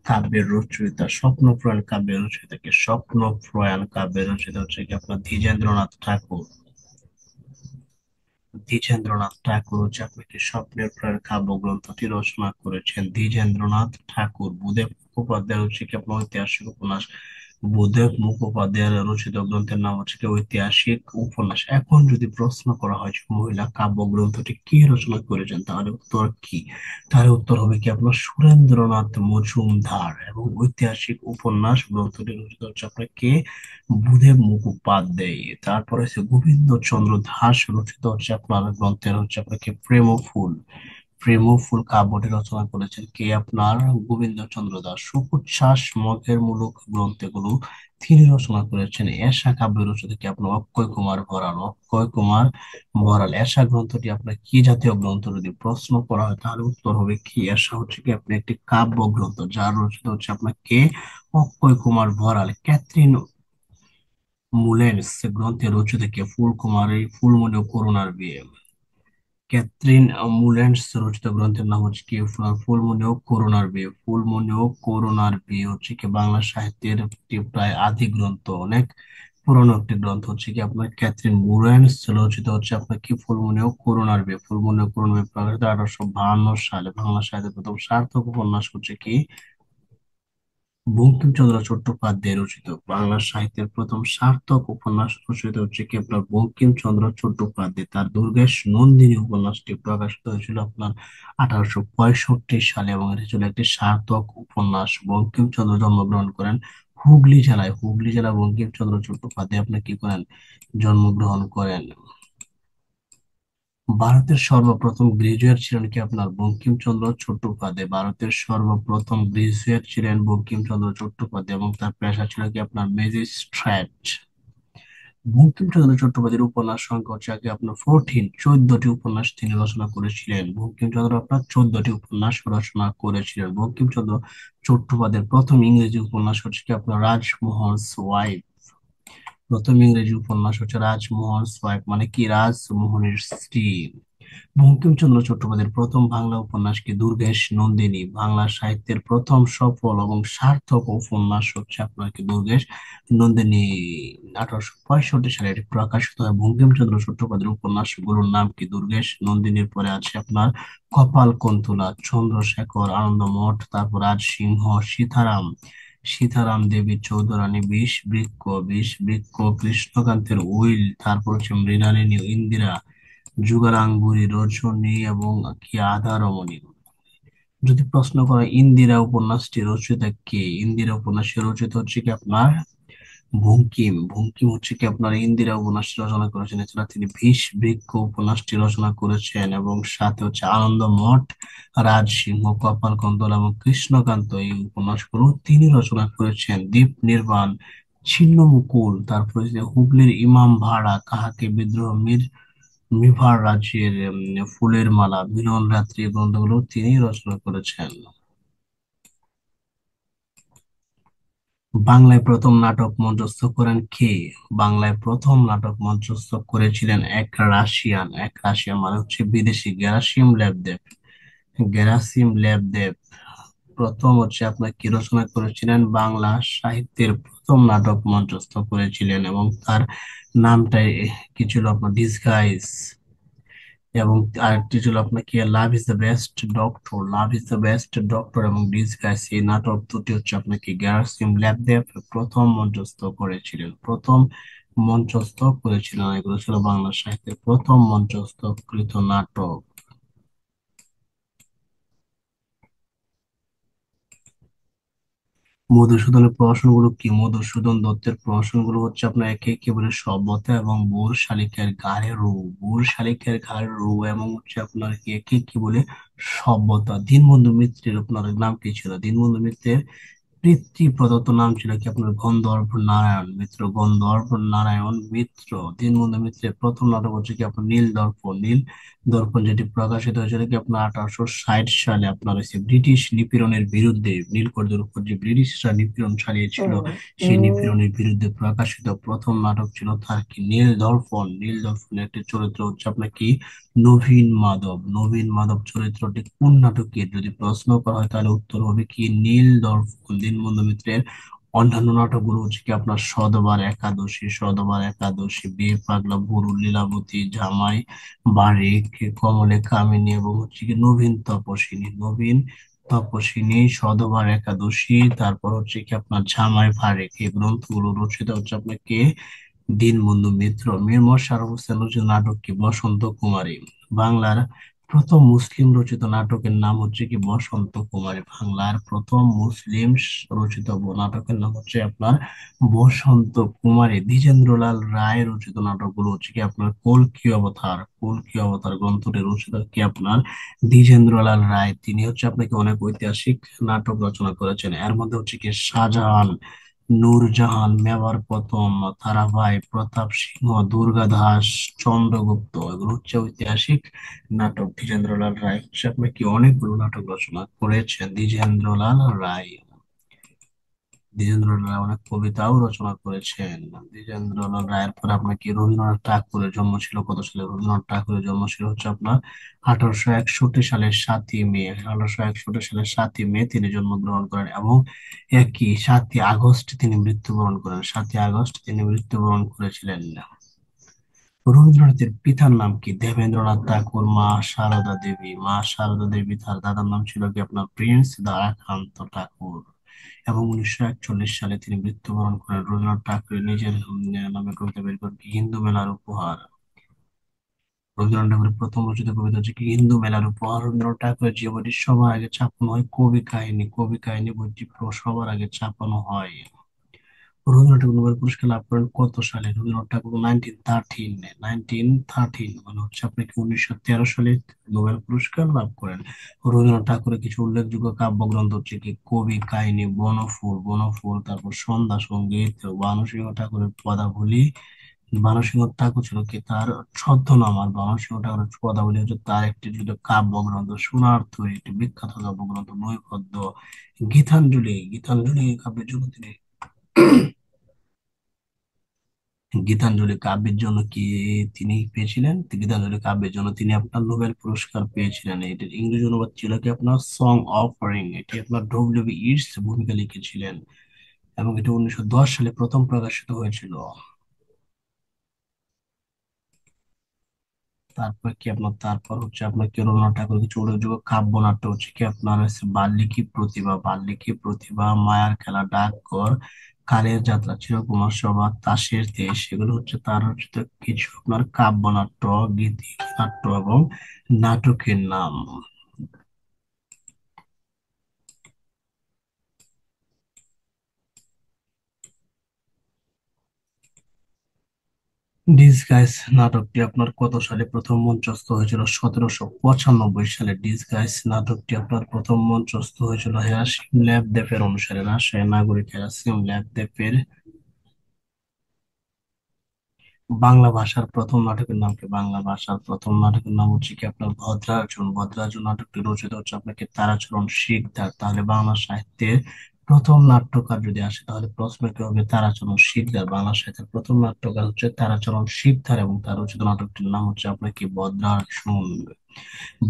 কাব্যের রচয়িতা। স্বপ্নপ্রয়াণ কাব্যের রচয়িতা কি? স্বপ্নপ্রয়াণ কাব্যের রচয়িতা হচ্ছে কি আপনার দ্বিজেন্দ্রনাথ ঠাকুর। দ্বিজেন্দ্রনাথ ঠাকুর হচ্ছে আপনাকে স্বপ্নের প্রয়াণ কাব্যগ্রন্থটি রচনা করেছেন দ্বিজেন্দ্রনাথ ঠাকুর। ভূদেব মুখোপাধ্যায় হচ্ছে কি আপনার ঐতিহাসিক উপন্যাস বুদেব মুখোপাধ্যায়ের রচিত গ্রন্থের নাম হচ্ছে কি ঐতিহাসিক উপন্যাস। এখন যদি প্রশ্ন করা হয় যে মহিলা কাব্য গ্রন্থটি কে রচনা করেছেন, তাহলে উত্তর কি? তাহলে উত্তর হবে কি আপনার সুরেন্দ্রনাথ মজুমদার। এবং ঐতিহাসিক উপন্যাস গ্রন্থটি রচিত হচ্ছে আপনার কে? বুদেব মুখোপাধ্যায়। তারপরে হচ্ছে গোবিন্দচন্দ্র দাস রচিত হচ্ছে আপনার গ্রন্থের হচ্ছে আপনাকে প্রেম ও ফুল। প্রেম ও ফুল কাব্যটি রচনা করেছেন কে? আপনার গোবিন্দচন্দ্র দাস। সুকুচ্ছ্বাস মগের মূলক গ্রন্থগুলো তিনি রচনা করেছেন। এশা কাব্য রচিত কি? আপনার অক্ষয় কুমার বড়াল। অক্ষয় কুমার বড়াল। এশা গ্রন্থটি আপনার কি জাতীয় গ্রন্থ যদি প্রশ্ন করা হয়, তাহলে উত্তর হবে কি? এশা হচ্ছে কি আপনার একটি কাব্য গ্রন্থ, যার রচিত হচ্ছে আপনার কে? অক্ষয় কুমার বড়াল। ক্যাথরিন মুলেন্স গ্রন্থের রচিত কে? ফুলকুমারী ফুলমণি ও করুণার বিয়ে। ক্যাথরিন মুল্যান্ডস রচিত গ্রন্থের নাম হচ্ছে কি? ফুলমণি ও করুণার বিয়ে। ফুলমণি ও করুণার বিয়ে হচ্ছে কি বাংলা সাহিত্যের একটি প্রায় আদি গ্রন্থ, অনেক পুরনো একটি গ্রন্থ হচ্ছে কি আপনার ক্যাথরিন মুল্যান্ডস রচিত হচ্ছে আপনার কি? ফুলমণি ও করুণার বিয়ে। ফুলমণি ও করুণার বিয়ে প্রকাশিত 1852 সালে। বাংলা সাহিত্যের প্রথম সার্থক উপন্যাস হচ্ছে কি? বঙ্কিমচন্দ্র চট্টোপাধ্যায় রচিত। বাংলা সাহিত্যের প্রথম সার্থক উপন্যাস রচিত হচ্ছে কি আপনার বঙ্কিমচন্দ্র চট্টোপাধ্যায়। তার দুর্গেশ নন্দিনী উপন্যাসটি প্রকাশিত হয়েছিল আপনার 1865 সালে, এবং এটি ছিল একটি সার্থক উপন্যাস। বঙ্কিমচন্দ্র জন্মগ্রহণ করেন হুগলি জেলায়। হুগলি জেলা বঙ্কিমচন্দ্র চট্টোপাধ্যায় আপনি কি করেন? জন্মগ্রহণ করেন। ভারতের সর্বপ্রথম গ্রাজুয়েট ছিলেন কি? আপনার বঙ্কিমচন্দ্র চট্টোপাধ্যায়। ভারতের সর্বপ্রথম গ্রাজুয়েট ছিলেন বঙ্কিমচন্দ্র চট্টোপাধ্যায়, এবং তার পেশা ছিল কি? আপনার ম্যাজিস্ট্রেট। বঙ্কিমচন্দ্র চট্টোপাধ্যায়ের উপন্যাস সংখ্যা হচ্ছে কি আপনার 14। 14টি উপন্যাস তিনি রচনা করেছিলেন। বঙ্কিমচন্দ্র আপনার 14টি উপন্যাস রচনা করেছিলেন। বঙ্কিমচন্দ্র চট্টোপাধ্যায়ের প্রথম ইংরেজি উপন্যাস হচ্ছে কি আপনার রাজমোহনস ওয়াইফ। প্রথম ইংরেজি উপন্যাস হচ্ছে রাজমোহনস ওয়াইফ, মানে কি? রাজমোহনের স্ত্রী। বঙ্কিমচন্দ্র চট্টোপাধ্যায়ের প্রথম বাংলা উপন্যাস কি? দুর্গেশ নন্দিনী। বাংলা সাহিত্যের প্রথম সফল এবং সার্থক উপন্যাস হচ্ছে আপনার কি? দুর্গেশ নন্দিনী। 1865 সালে এটি প্রকাশিত হয়। বঙ্কিমচন্দ্র চট্টোপাধ্যায়ের উপন্যাসগুলোর নাম কি? দুর্গেশ নন্দিনীর পরে আছে আপনার কপালকুন্তলা, চন্দ্রশেখর, আনন্দমঠ, তারপর রাজসিংহ, সীতারাম, সীতারাম দেবী চৌধুরানী, বিষ বৃক্ষ, কৃষ্ণকান্তের উইল, তারপর হচ্ছে মৃণালিনী, ইন্দিরা, যুগালাঙ্গুরি, রজনী, এবং কি আধা রমণী। যদি প্রশ্ন করা হয় ইন্দিরা উপন্যাসটি রচিত কে? ইন্দিরা উপন্যাসটি রচিত হচ্ছে কি আপনার বঙ্কিম। বঙ্কিম হচ্ছে কি আপনার ইন্দিরা উপন্যাসটি রচনা করেছেন। এছাড়া তিনি বৃক্ষ উপন্যাসটি রচনা করেছেন, এবং সাথে হচ্ছে আনন্দমঠ, রাজসিংহ, কপালকুন্তলা এবং কৃষ্ণকান্ত এই উপন্যাসগুলো তিনি রচনা করেছেন। দ্বীপ নির্বাণ, ছিন্নমুকুল, তারপরে যে হুগলির ইমাম ভাড়া, কাহাকে বিদ্রোহ, মিভার রাজ্যের ফুলের মালা, মিলন রাত্রি এই গ্রন্থগুলো তিনি রচনা করেছেন। বাংলায় প্রথম নাটক মঞ্চস্থ করেন কে? বাংলায় প্রথম নাটক মঞ্চস্থ করেছিলেন এক রাশিয়ান মানে হচ্ছে বিদেশি, গেরাসিম লেবদেব। গেরাসিম লেবদেব প্রথম হচ্ছে আপনার কি রচনা করেছিলেন? বাংলা সাহিত্যের প্রথম নাটক মঞ্চস্থ করেছিলেন, এবং তার নামটাই কি ছিল? আপনার ডিসগাইজ। এবং আরেকটি ছিল আপনার কি? Love is the best doctor. Love is the best doctor এবং ডিসগাইজ, এই নাটক দুটি হচ্ছে আপনাকে গ্যারাসিম ল্যাবদেব প্রথম মঞ্চস্থ করেছিলেন। এগুলো ছিল বাংলা সাহিত্যের প্রথম মঞ্চস্থকৃত নাটক। মধুসূদনের প্রহসনগুলো কি? মধুসূদন দত্তের প্রহসনগুলো হচ্ছে আপনার একে একে বলে সভ্যতা এবং বোর শালিকের ঘাড়ে রু। বোর শালিকের ঘাড়ে রু, এবং হচ্ছে আপনার কি একে কি বলে? সভ্যতা। দীনবন্ধু মিত্রের আপনার নাম কি ছিল? দীনবন্ধু মিত্রের পিতৃ প্রদত্ত নাম ছিল কি আপনার? গন্ধর্ব নারায়ণ মিত্র। দীনবন্ধু মিত্রের প্রথম নাটক হচ্ছে কি আপনার নীল দর্পণ, যেটি প্রকাশিত হয়েছিল কি আপনার 1860 সালে। আপনার হচ্ছে ব্রিটিশ নিপীড়নের বিরুদ্ধে, নীলকরদের উপর যে ব্রিটিশরা নিপীড়ন চালিয়েছিল, সেই নিপীড়নের বিরুদ্ধে প্রকাশিত প্রথম নাটক ছিল তার কি? নীল দর্পণ। নীল দর্পণের একটি চরিত্র হচ্ছে আপনার কি? নবীন মাধব। নবীন মাধব চরিত্রটি কোন নাটকের যদি প্রশ্ন করা হয়, তাহলে উত্তর হবে কি? নীল দর্পণ। দীনবন্ধু মিত্রের অন্যান্য নাটকগুলো হচ্ছে কি আপনার সধবার একাদশী, বিয়ে পাগলা, বুড়ো, লীলাবতী, জামাই বাড়ি, কমলে কামিনী, এবং হচ্ছে কি নবীন তপস্বিনী। নবীন তপস্বিনী, সধবার একাদশী, তারপর হচ্ছে কি আপনার ঝামাই ফারেক, এই গ্রন্থগুলো রচিত হচ্ছে আপনার কে? দীনবন্ধু মিত্র। মিরমর সার হোসেন রচিত নাটক কি? বসন্ত কুমারী। বাংলার প্রথম মুসলিম রচিত নাটকের নাম হচ্ছে কি? বসন্ত কুমারী। বাংলার প্রথম মুসলিম রচিত নাটকের নাম হচ্ছে আপনার বসন্ত কুমারী। দ্বিজেন্দ্রলাল রায় রচিত নাটকগুলো হচ্ছে কি আপনার কল্কি অবতার। কল্কি অবতার গ্রন্থটি রচিত কি আপনার দ্বিজেন্দ্রলাল রায়। তিনি হচ্ছে আপনাকে অনেক ঐতিহাসিক নাটক রচনা করেছেন। এর মধ্যে হচ্ছে কি শাহজাহান, নূরজাহান, মেওয়ার প্রথম, তারাবাই, প্রতাপ সিংহ, দুর্গাদাস, চন্দ্রগুপ্ত, এগুলো হচ্ছে ঐতিহাসিক নাটক। দ্বিজেন্দ্রলাল রায় হচ্ছে আপনি কি অনেকগুলো নাটক রচনা করেছেন। দ্বিজেন্দ্রলাল রায়, দ্বিজেন্দ্রলাল রায় অনেক কবিতাও রচনা করেছেন। দ্বিজেন্দ্রলাল রায়ের পর আপনার কি রবীন্দ্রনাথ ঠাকুরের জন্ম ছিল কত সালে? রবীন্দ্রনাথ ঠাকুরের জন্ম ছিল হচ্ছে আপনার 1861 সালের 7ই মে। 1861 সালের 7ই মে তিনি জন্মগ্রহণ করেন এবং একই 7ই আগস্ট তিনি মৃত্যুবরণ করেন। 7ই আগস্ট তিনি মৃত্যুবরণ করেছিলেন। রবীন্দ্রনাথের পিতার নাম কি? দেবেন্দ্রনাথ ঠাকুর, মা সারদা দেবী। মা সারদা দেবী, তার দাদার নাম ছিল কি আপনার প্রিন্স দ্বারাকান্ত ঠাকুর। এবং 1941 সালে তিনি মৃত্যুবরণ করেন। রবীন্দ্রনাথ ঠাকুর নিজের নামে কবিতা বের করেন কি? হিন্দু মেলার উপহার। রবীন্দ্রনাথ ঠাকুরের প্রথম রচিত কবিতা হচ্ছে কি? হিন্দু মেলার উপহার। রবীন্দ্রনাথ ঠাকুরের যে বইটি সবার আগে ছাপানো হয় কবি কাহিনী। কবি কাহিনী বইটি সবার আগে ছাপানো হয়। রবীন্দ্রনাথ ঠাকুর নোবেল পুরস্কার লাভ করেন কত সালে? রবীন্দ্রনাথ ঠাকুর 1913 মানে হচ্ছে আপনাকে 1913 সালে নোবেল পুরস্কার লাভ করেন। রবীন্দ্রনাথ ঠাকুরের কিছু উল্লেখযোগ্য কাব্যগ্রন্থ হচ্ছে কি? কবি কাহিনী, বনফুল, বনফুল, তারপর সন্ধ্যা সঙ্গীত, বাণীসিংহ ঠাকুরের পদাবলী। বাণীসিংহ ঠাকুর ছিল কি তার ছদ্মনাম, আর বাণীসিংহ ঠাকুরের পদাবলী হচ্ছে তার একটি যুক্ত কাব্যগ্রন্থ। সোনার তরী একটি বিখ্যাত কাব্যগ্রন্থ। নৈবেদ্য, গীতাঞ্জলি, গীতাঞ্জলি কাব্যের জন্য তিনি গীতাঞ্জলি কাব্যের জন্য কি তিনি পেয়েছিলেন? গীতাঞ্জলি কাব্যের জন্য তিনি আপনার নোবেল পুরস্কার পেয়েছিলেন। এটির ইংরেজি অনুবাদ ছিল কি আপনার সং অফারিং। এটি আপনার ডব্লিউ ইটস ভূমিকা লিখেছিলেন এবং এটি 1910 সালে প্রথম প্রকাশিত হয়েছিল। তারপর হচ্ছে আপনার কি রবীন্দ্রনাথ ঠাকুর কিছু উল্লেখযোগ্য কাব্যনাট্য হচ্ছে কি আপনার হচ্ছে বাল্মীকি প্রতিভা। বাল্মীকি প্রতিভা, মায়ার খেলা, ডাকঘর, কালের যাত্রা, চিরকুমার সভা, তাসের দেশ, এগুলো হচ্ছে তার হচ্ছে তো কিছু আপনার কাব্যনাট্য, গীতি নাট্য এবং নাটকের নাম। ডিসগাইজ নাটকটি আপনার কত সালে প্রথম মঞ্চস্থ হয়েছিল? 1795 সালে ডিসগাইজ নাটকটি আপনার প্রথম মঞ্চস্থ হয়েছিল হেরাসিম ল্যাবদেপের অনুসারে। রাজশাহী নাগরিক হেরাসিম ল্যাবদেপের। বাংলা ভাষার প্রথম নাটকের নাম কি? বাংলা ভাষার প্রথম নাটকের নাম হচ্ছে কি আপনার ভদ্রার্জুন। ভদ্রার্জুন নাটকটি রচিত হচ্ছে আপনাকে তারাচরণ শিকদার। তাহলে বাংলা সাহিত্যের প্রথম নাট্যকার যদি আসে তাহলে প্রশ্ন কি হবে? তারাচরণ শিকদার। বাংলা সাহিত্যের প্রথম নাট্যকার হচ্ছে তারাচরণ শিকদার এবং তার রচিত নাটকটির নাম হচ্ছে আপনার কি? ভদ্রার্জুন।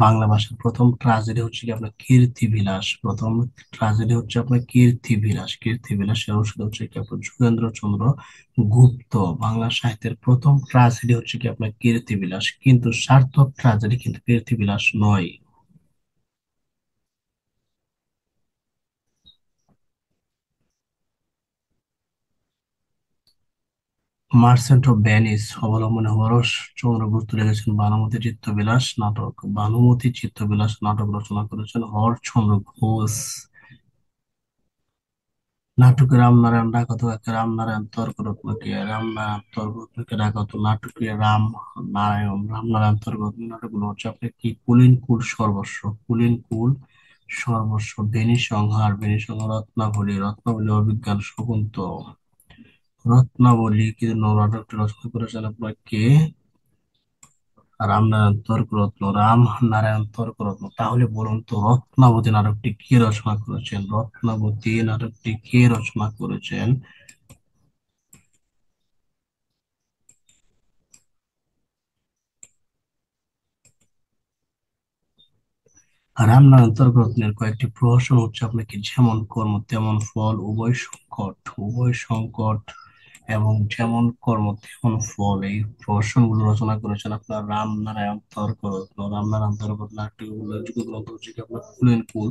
বাংলা ভাষার প্রথম ট্রাজেডি হচ্ছে কি আপনার কীর্তি বিলাস। প্রথম ট্রাজেডি হচ্ছে আপনার কীর্তি বিলাস। কীর্তি বিলাসের রচিত হচ্ছে কি আপনার যোগেন্দ্র চন্দ্র গুপ্ত। বাংলা সাহিত্যের প্রথম ট্রাজেডি হচ্ছে কি আপনার কীর্তি বিলাস, কিন্তু সার্থক ট্রাজেডি কিন্তু কীর্তি বিলাস নয়। মার্চেন্ট অফ ভেনিস অবলম্বনে হরস চন্দ্র গুপ্ত লিখেছেন ভানুমতি চিত্তবিলাস নাটক। ভানুমতি চিত্তবিলাস নাটক রচনা করেছেন হরচন্দ্র ঘোষ। নাটকে রামনারায়ণ ডাকত কাকে? রামনারায়ণ তর্করত্নকে। রামনারায়ণ তর্করত্নকে ডাকত। নাটকে রামনারায়ণ তর্করত্ন নাটকগুলো হচ্ছে আপনি কি? কুলীন কুল সর্বস্ব, কুলীন কুল সর্বস্ব, বেনি সংহার, বেনি সংহার, রত্নাবলী, রত্নাবলী অভিজ্ঞান, শকুন্তল, রত্নাবলী কিন্তু নাটকটি রচনা করেছেন আপনার কে? রামনারায়ণ তর্করত্ন। রাম নারায়ণ তর্করত্ন। তাহলে বলুন তো রত্নাবতী নাটকটি কে রচনা করেছেন? রত্নাবতী নাটকটি কে রচনা করেছেন? রামনারায়ণ তর্করত্নের কয়েকটি প্রহসন হচ্ছে আপনাকে যেমন কর্ম তেমন ফল, উভয় সংকট, উভয় সংকট, এবং যেমন কর্ম তেমন ফল, এই প্রহসনগুলো রচনা করেছেন আপনার রামনারায়ণ তর্করত্ন। রামনারায়ণ তর্করত্ন একটি উল্লেখযোগ্য গ্রন্থ হচ্ছে কি আপনার কুলেন কুল,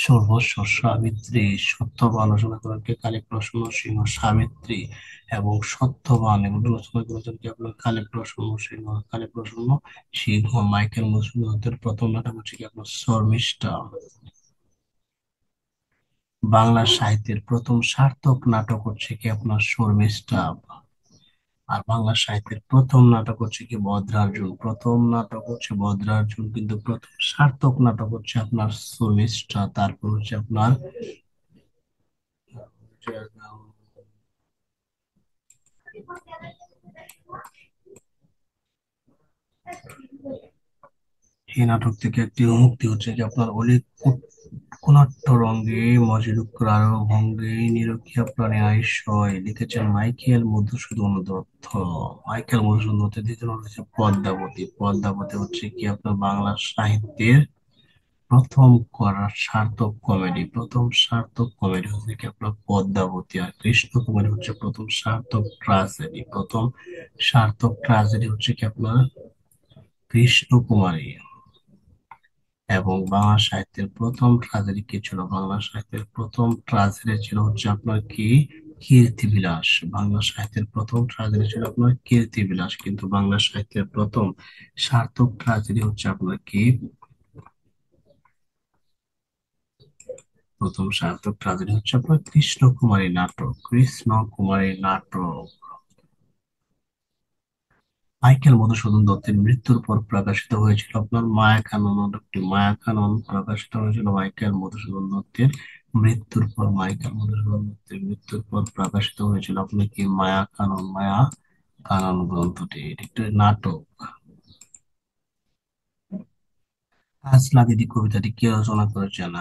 সর্বস্ব, সাবিত্রী, সত্যবান রচনা করেন কে কালীপ্রসন্ন সিংহ, সাবিত্রী এবং সত্যবান এগুলো রচনা করেছেন কি আপনার কালীপ্রসন্ন সিংহ। কালীপ্রসন্ন সিংহ। মাইকেল মধুসূদনের প্রথম নাটক হচ্ছে কি আপনার শর্মিষ্ঠা। বাংলা সাহিত্যের প্রথম সার্থক নাটক হচ্ছে কি আপনার শর্মিষ্ঠা। আর বাংলা সাহিত্যের প্রথম নাটক হচ্ছে কি বদ্রার্জুন। প্রথম নাটক হচ্ছে বদ্রার্জুন, কিন্তু প্রথম সার্থক নাটক হচ্ছে আপনার শর্মিষ্ঠা। তারপর হচ্ছে আপনার এই নাটক থেকে একটি মুক্তি হচ্ছে যে আপনার অলি কুনাট্য রঙ্গে মজিলুক্রার ভঙ্গে নিরক্ষিয়া প্রাণে আইসয়, লিখেছেন মাইকেল মধুসূদন দত্ত। মাইকেল মধুসূদন দত্তের দ্বিতীয় নাটক হচ্ছে পদ্মাবতী। পদ্মাবতী হচ্ছে কি আপনার বাংলা সাহিত্যের প্রথম করা সার্থক কমেডি। প্রথম সার্থক কমেডি হচ্ছে কি আপনার পদ্মাবতী। আর কৃষ্ণ কুমারী হচ্ছে প্রথম সার্থক ট্রাজেডি। প্রথম সার্থক ট্রাজেডি হচ্ছে কি আপনার কৃষ্ণ কুমারী। এবং বাংলা সাহিত্যের প্রথম ট্রাজেডি কি ছিল? বাংলা সাহিত্যের প্রথম ট্রাজেডি ছিল হচ্ছে আপনার কি কীর্তিবিলাস। বাংলা সাহিত্যের প্রথম ট্রাজেডি ছিল আপনার কীর্তিবিলাস, কিন্তু বাংলা সাহিত্যের প্রথম সার্থক ট্রাজেডি হচ্ছে আপনার কি প্রথম সার্থক ট্রাজেডি হচ্ছে আপনার কৃষ্ণকুমারী নাটক। কৃষ্ণকুমারী নাটক মাইকেল মধুসূদন দত্তের মৃত্যুর পর প্রকাশিত হয়েছিল আপনার মায়াকানন নাটকটি। মায়াকানন প্রকাশিত হয়েছিল মাইকেল মধুসূদন দত্তের মৃত্যুর পর। মাইকেল মধুসূদন দত্তের মৃত্যুর পর প্রকাশিত হয়েছিল আপনার কি মায়াকানন। মায়া কানন গ্রন্থটি, এটি একটি নাটক। কাজলা দিদি কবিতাটি কে রচনা করেছেন?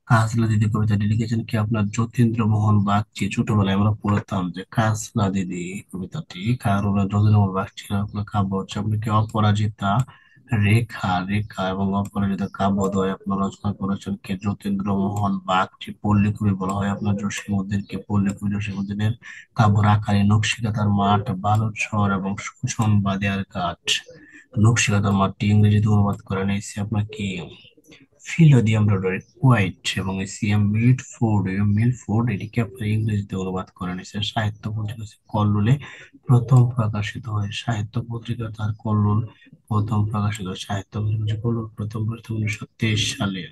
কাজলা দিদি কবিতাটি লিখেছেন কি আপনার যতীন্দ্র মোহন বাগচি। ছোটবেলায় আমরা পড়তাম যে কাজলা দিদি কবিতাটি কারণ যতীন্দ্র মোহন বাগচির আপনার কাব্য হচ্ছে আপনি কি অপরাজিতা, রেখা। রেখা এবং অপরাজিতা কাব্যদ্বয় আপনার রচনা করেছেন কে যতীন্দ্র মোহন বাগচি। পল্লী কবি বলা হয় আপনার জসীমউদ্দিনকে। পল্লী কবি জসীমউদ্দিনের কাব্য রাখালী, নকশিকাঁথার মাঠ, বালুচর এবং সুজন বাদেয়ার ঘাট। নকশিকাঁথার মাঠটি ইংরেজিতে অনুবাদ করে নিয়েছে আপনার কি ফিলোডিয়াম রোডের কোয়াইট, এবং সিএম মিল্টফোর্ড। মিল্টফোর্ড এটিকে আপনার ইংরেজিতে অনুবাদ করে নিয়েছে। সাহিত্য পত্রিকা হচ্ছে কল্লোলে প্রথম প্রকাশিত হয়। সাহিত্য পত্রিকা তার কল্লোল প্রথম প্রকাশিত হয়। সাহিত্য পত্রিকা হচ্ছে কল্লোল প্রথম প্রকাশিত 1923 সালে।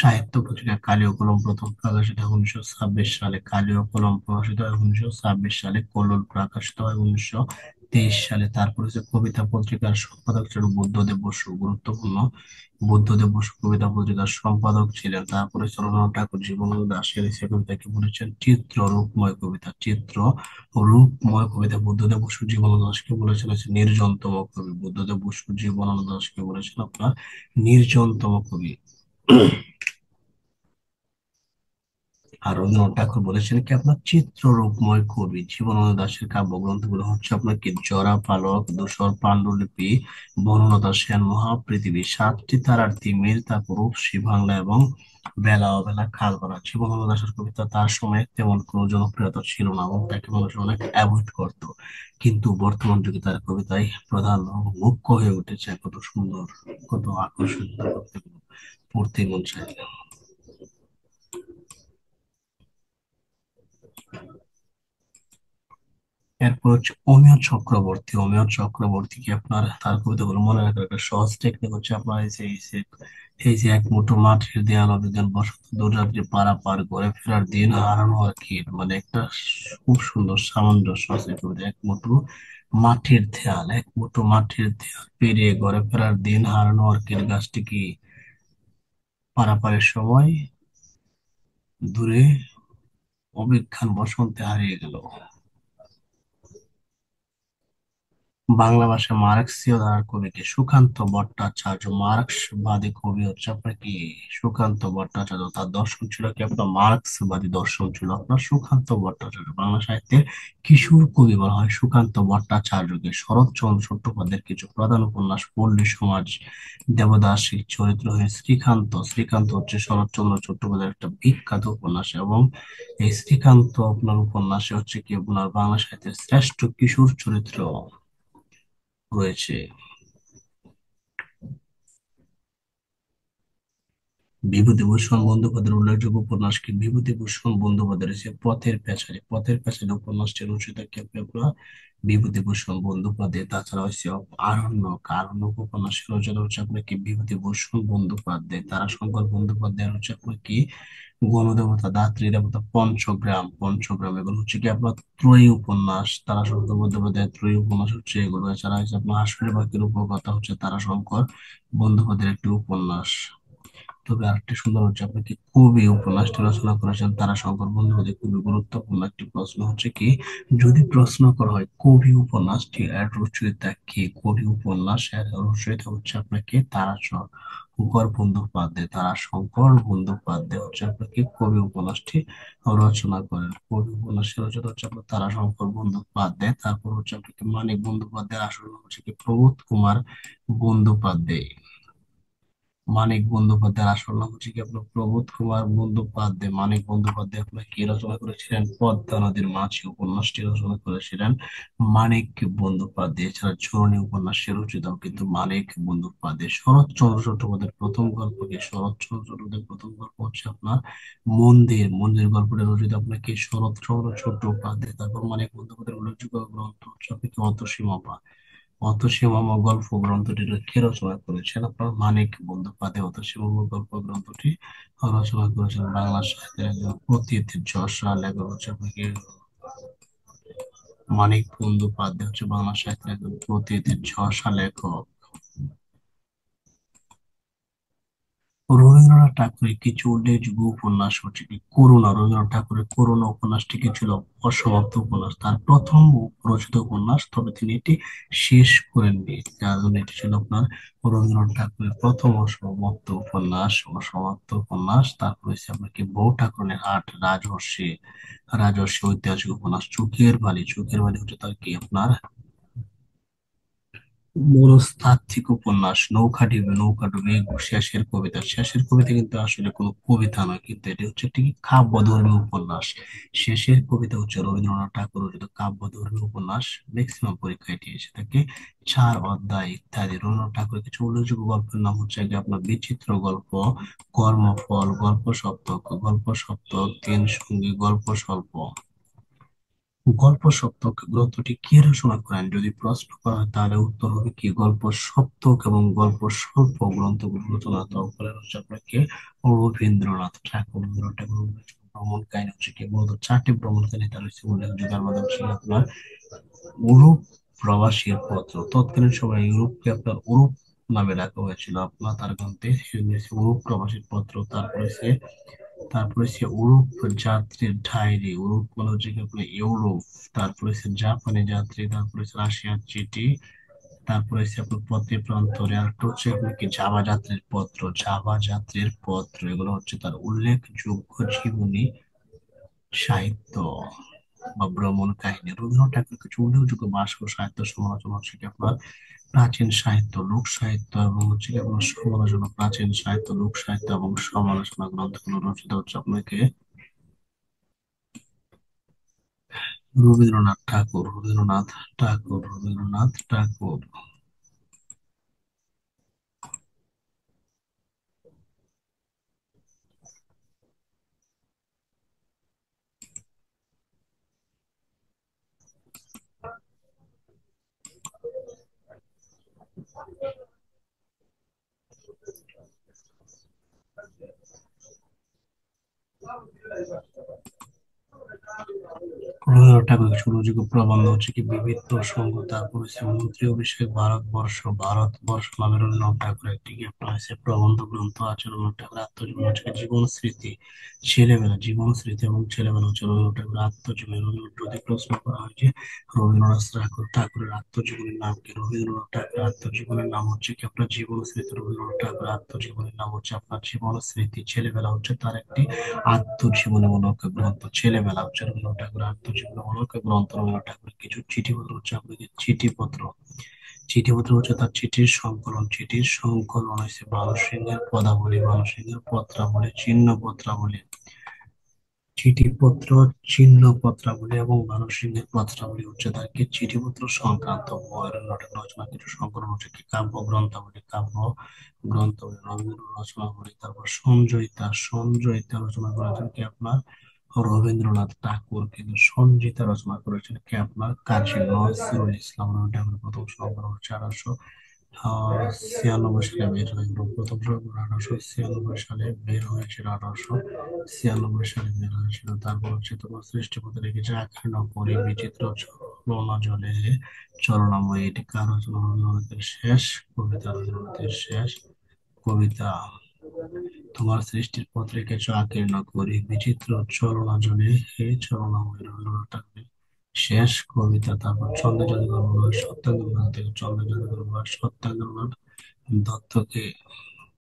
সাহিত্য পত্রিকা কালীয় কলম প্রথম প্রকাশিত হয় 1926 সালে। কালীয় কলম প্রকাশিত হয় 1926 সালে। কল্লোল প্রকাশিত হয় 1923 সালে। তারপর হচ্ছে কবিতা পত্রিকার সম্পাদক ছিল বুদ্ধদেব বসু। গুরুত্বপূর্ণ, বুদ্ধদেব বসু কবিতা পত্রিকার সম্পাদক ছিলেন। তারপরে রবীন্দ্রনাথ ঠাকুর জীবনানন্দ দাশের সে কবিতাকে বলেছেন চিত্র রূপময় কবিতা। চিত্র রূপময় কবিতা। বুদ্ধদেব বসু জীবনানন্দ দাশকে বলেছেন হচ্ছে নির্জনতম কবি। বুদ্ধদেব বসু জীবনানন্দ দাশকে বলেছেন আপনার নির্জনতম কবি। আর রবীন্দ্রনাথ ঠাকুর বলেছেন কি আপনার চিত্ররূপময় কবি। জীবনানন্দ দাশের কাব্যগ্রন্থগুলো হচ্ছে আপনার কি জরা পালক, ধূসর পাণ্ডুলিপি, বনলতা সেন, মহাপৃথিবী, সাতটি তারার তিমির, তারপর রূপসী বাংলা এবং বেলা অবেলা কালবেলা। জীবনানন্দ দাশের কবিতা তার সময় তেমন কোনো জনপ্রিয়তা ছিল না এবং তাকে মানুষ অনেক অ্যাভয়েড করতো, কিন্তু বর্তমান যুগে তার কবিতায় প্রধান এবং মুখ্য হয়ে উঠেছে। কত সুন্দর, কত আকর্ষণীয় তার কবিতাগুলো, পড়তে মন চায়। এরপর হচ্ছে অমিয় চক্রবর্তী। অমিয় চক্রবর্তী কি আপনার তার কবিতাগুলো মনে রাখার একটা সহজ টেকনিক হচ্ছে আপনার এই যে এক মুঠো মাটির দেয়াল অভিযান, বসন্ত দৌড়াত্রী পারাপার, ঘরে ফেরার দিন, হারানো আর কি, মানে একটা খুব সুন্দর সামঞ্জস্য আছে কবিতা। এক মুঠো মাটির দেয়াল, এক মুঠো মাটির দেয়াল পেরিয়ে ঘরে ফেরার দিন, হারানো অর্কিড গাছটি কি পারাপারের সময় দূরে অবিজ্ঞান বসন্তে হারিয়ে গেল। বাংলা ভাষায় মার্ক্সীয় ধারার কবিকে সুকান্ত ভট্টাচার্য। মার্ক্সবাদী কবি হচ্ছে আপনার কি সুকান্ত ভট্টাচার্য। তার দর্শন ছিল কি আপনার মার্ক্সবাদী দর্শন ছিল আপনার সুকান্ত ভট্টাচার্য। বাংলা সাহিত্যের কিশোর কবি বলা হয় সুকান্ত ভট্টাচার্যকে। শরৎচন্দ্র চট্টোপাধ্যায়ের কিছু প্রধান উপন্যাস: পল্লী সমাজ, দেবদাসী চরিত্র হয়ে শ্রীকান্ত। শ্রীকান্ত হচ্ছে শরৎচন্দ্র চট্টোপাধ্যায়ের একটা বিখ্যাত উপন্যাস, এবং এই শ্রীকান্ত আপনার উপন্যাসে হচ্ছে কি আপনার বাংলা সাহিত্যের শ্রেষ্ঠ কিশোর চরিত্র রয়েছে। বিভূতিভূষণ বন্দ্যোপাধ্যায়ের উল্লেখযোগ্য উপন্যাস কি? বিভূতিভূষণ বন্দ্যোপাধ্যায়ের যে পথের পেঁচালী। পথের পেঁচালী উপন্যাসটি রচিত কে আপনার বিভূতিভূষণ বন্দ্যোপাধ্যায়। তাছাড়া হচ্ছে আরণ্যক। আরণ্যক উপন্যাসের রচনা হচ্ছে আপনার কি বিভূতিভূষণ বন্দ্যোপাধ্যায়। তারাশঙ্কর বন্দ্যোপাধ্যায় হচ্ছে আপনার কি গণদেবতা, দাত্রী দেবতা, পঞ্চগ্রাম। পঞ্চগ্রাম এগুলো হচ্ছে কি আপনার ত্রয়ী উপন্যাস। তারাশঙ্কর বন্দ্যোপাধ্যায়ের ত্রয়ী উপন্যাস হচ্ছে এগুলো। এছাড়া হচ্ছে আপনার আসলে বাকের উপকথা হচ্ছে তারাশঙ্কর বন্দ্যোপাধ্যায়ের একটি উপন্যাস। তবে আরেকটি সুন্দর হচ্ছে আপনি কি কবি উপন্যাসটি রচনা করেছেন তারাশঙ্কর বন্দ্যোপাধ্যায়। খুবই গুরুত্বপূর্ণ একটি প্রশ্ন হচ্ছে কি, যদি প্রশ্ন করা হয় কবি উপন্যাসটি এর রচয়িতা কে, কবি উপন্যাস এর রচয়িতা হচ্ছে আপনাকে তারাশঙ্কর বন্দ্যোপাধ্যায়। তারাশঙ্কর বন্দ্যোপাধ্যায় হচ্ছে আপনাকে কবি উপন্যাসটি রচনা করেন। কবি উপন্যাসের রচয়িতা হচ্ছে আপনার তারাশঙ্কর বন্দ্যোপাধ্যায়। তারপর হচ্ছে আপনাকে মানিক বন্দ্যোপাধ্যায়ের আসল নাম হচ্ছে কি প্রবোধ কুমার বন্দ্যোপাধ্যায়। মানিক বন্দ্যোপাধ্যায়ের আসল নাম হচ্ছে কি আপনার প্রবোধ কুমার বন্দ্যোপাধ্যায়। মানিক বন্দ্যোপাধ্যায় আপনার কি রচনা করেছিলেন? পদ্মা নদীর মাঝি উপন্যাসটি রচনা করেছিলেন মানিক বন্দ্যোপাধ্যায়। এছাড়া ঝুলনী উপন্যাসের রচিতাও কিন্তু মানিক বন্দ্যোপাধ্যায়। শরৎচন্দ্র চট্টোপাধ্যায়ের প্রথম গল্প কি? শরৎচন্দ্র চট্টোপাধ্যায়ের প্রথম গল্প হচ্ছে আপনার মন্দির। মন্দির গল্পটা রচিত আপনার কি শরৎচন্দ্র চট্টোপাধ্যায়। তারপর মানিক বন্দ্যোপাধ্যায়ের উল্লেখযোগ্য গ্রন্থ হচ্ছে আপনার কি অতসীমা। অতসীমাম গল্প গ্রন্থটি কে রচনা করেছেন? আপনার মানিক বন্দ্যোপাধ্যায় অতসীমাম গল্প গ্রন্থটি রচনা করেছেন। বাংলা সাহিত্যের একজন অতীত যশা লেখক হচ্ছে আপনাকে মানিক বন্দ্যোপাধ্যায় হচ্ছে বাংলা সাহিত্যের একজন অতীত যশা লেখক। রবীন্দ্রনাথ ঠাকুরের কিছু উল্লেখযোগ্য উপন্যাস হচ্ছে কি করুণা। রবীন্দ্রনাথ ঠাকুরের করুণা উপন্যাসটি ছিল অসমাপ্ত উপন্যাস, তার প্রথম রচিত উপন্যাস, তবে তিনি এটি শেষ করেননি, যার জন্য এটি ছিল আপনার রবীন্দ্রনাথ ঠাকুরের প্রথম অসমাপ্ত উপন্যাস। অসমাপ্ত উপন্যাস। তারপর হচ্ছে আপনার কি বউ ঠাকুরনের হাট, রাজর্ষি। রাজর্ষি ঐতিহাসিক উপন্যাস। চোখের বালি। চোখের বালি হচ্ছে তার কি আপনার মনস্তাত্ত্বিক উপন্যাস। নৌকাডুবি। নৌকাডুবি শেষের কবিতা। শেষের কবিতা কিন্তু আসলে কোনো কবিতা নয়, কিন্তু এটি হচ্ছে একটি কাব্যধর্মী উপন্যাস। শেষের কবিতা হচ্ছে রবীন্দ্রনাথ ঠাকুর রচিত কাব্যধর্মী উপন্যাস। ম্যাক্সিমাম পরীক্ষায় এটি এসে থাকে। চার অধ্যায় ইত্যাদি। রবীন্দ্রনাথ ঠাকুরের কিছু উল্লেখযোগ্য গল্পের নাম হচ্ছে গিয়ে আপনার বিচিত্র গল্প, কর্মফল, গল্প সপ্তক। গল্প সপ্তক, তিন সঙ্গী, গল্প স্বল্প। গল্প সপ্তক গ্রন্থটি কে রচনা করেন? যদি প্রশ্ন করা হয় তাহলে উত্তর হবে কি গল্প সপ্তক এবং গল্প স্বল্প গ্রন্থগুলো রচনা করেন হচ্ছে আপনাকে রবীন্দ্রনাথ ঠাকুর। রবীন্দ্রনাথ ঠাকুর ভ্রমণ কাহিনী হচ্ছে কি মূলত চারটি ভ্রমণ কাহিনী তার হচ্ছে উল্লেখযোগ্য। তার মধ্যে হচ্ছে আপনার ইউরোপ প্রবাসীর পত্র। তৎকালীন সময়ে ইউরোপকে আপনার উরুপ নামে ডাকা হয়েছিল আপনার তার গ্রন্থে। ইউরোপ প্রবাসীর পত্র। তারপরে সে ইউরোপ যাত্রীর ডায়েরি। ইউরোপ মানে হচ্ছে কি আপনার ইউরোপ। তারপরে সে জাপানি যাত্রী। তারপরে সে রাশিয়ার চিঠি। তারপরে সে আপনার পত্রে প্রান্তরে। আর একটা হচ্ছে আপনার কি জাভা যাত্রীর পত্র। জাভা যাত্রীর পত্র এগুলো হচ্ছে তার উল্লেখযোগ্য জীবনী সাহিত্য বা ভ্রমণ কাহিনী। রবীন্দ্রনাথ ঠাকুর কিছু উল্লেখযোগ্য ভাস্কর সাহিত্য সমালোচনা হচ্ছে কি আপনার প্রাচীন সাহিত্য, লোক সাহিত্য এবং হচ্ছে কি আপনার সমালোচনা। প্রাচীন সাহিত্য, লোক সাহিত্য এবং সমালোচনা গ্রন্থগুলো রচিত হচ্ছে আপনাকে রবীন্দ্রনাথ ঠাকুর। রবীন্দ্রনাথ ঠাকুর। রবীন্দ্রনাথ ঠাকুর। রবীন্দ্রনাথ ঠাকুরের উল্লেখযোগ্য প্রবন্ধ হচ্ছে কি বিবিধ সংঘ, তারপর হচ্ছে মন্ত্রী অভিষেক, ভারতবর্ষ, ভারতবর্ষ নামে রবীন্দ্রনাথ ঠাকুরের একটি কি আপনার হচ্ছে প্রবন্ধ গ্রন্থ আছে। রবীন্দ্রনাথ ঠাকুরের আত্মজীবনী হচ্ছে কি জীবন স্মৃতি, ছেলেবেলা, জীবন স্মৃতি এবং ছেলেবেলা হচ্ছে রবীন্দ্রনাথ ঠাকুরের আত্মজীবনী। রবীন্দ্রনাথ যদি প্রশ্ন করা হয় যে রবীন্দ্রনাথ ঠাকুরের আত্মজীবনীর নাম কি, রবীন্দ্রনাথ ঠাকুরের আত্মজীবনীর নাম হচ্ছে কি আপনার জীবন স্মৃতি। রবীন্দ্রনাথ ঠাকুরের আত্মজীবনীর নাম হচ্ছে আপনার জীবন স্মৃতি। ছেলেবেলা হচ্ছে তার একটি আত্মজীবনীমূলক গ্রন্থ। ছেলেবেলা হচ্ছে রবীন্দ্রনাথ ঠাকুরের আত্মজীবনীমূলক গ্রন্থ। রবীন্দ্রনাথ ঠাকুরের কিছু চিঠিপত্র হচ্ছে আপনাকে চিঠিপত্র। চিঠিপত্র হচ্ছে তার চিঠির সংকলন। চিঠির সংকলন হয়েছে ভানু সিংহের পদাবলী, ভানু সিংহের পত্রাবলী, চিহ্ন পত্রাবলী। চিঠিপত্র, চিহ্ন পত্রাবলী এবং ভানু সিংহের পত্রাবলী হচ্ছে তার কি চিঠিপত্র সংক্রান্ত বই। রবীন্দ্রনাথ রচনা কিছু সংকলন হচ্ছে কি কাব্য গ্রন্থাবলী, কাব্য গ্রন্থাবলী, রবীন্দ্র রচনা বলি। তারপর সঞ্জয়িতা, সঞ্জয়িতা রচনা করেছেন কি আপনার রবীন্দ্রনাথ ঠাকুর। কিন্তু সঞ্জিতা রচনা করেছেন কি আপনার কাজী নজরুল ইসলাম। রবীন্দ্রনাথ ঠাকুরের প্রথম সংকলন হচ্ছে 1896 সালে বের হয়। এবং প্রথম সংকলন 1896 সালে বের হয়েছিল, 1896 সালে বের হয়েছিল। তারপর হচ্ছে তোমার সৃষ্টিপত্র লিখেছে আখ্যান করি বিচিত্র চলনা জলে চলনাময়। এটি কার রচনা? রবীন্দ্রনাথের শেষ কবিতা, রবীন্দ্রনাথের শেষ কবিতা। তোমার সৃষ্টির পত্রে কিছু আকীর্ণ করি বিচিত্র চলনা জলে হে চলনাময়, রবীন্দ্রনাথ ঠাকুরের শেষ কবিতা। তারপর চন্দ্র জাদুঘর বলা হয় সত্যাগ্রহ থেকে, চন্দ্র জাদুঘর বলা হয় সত্যাগ্রহ দত্তকে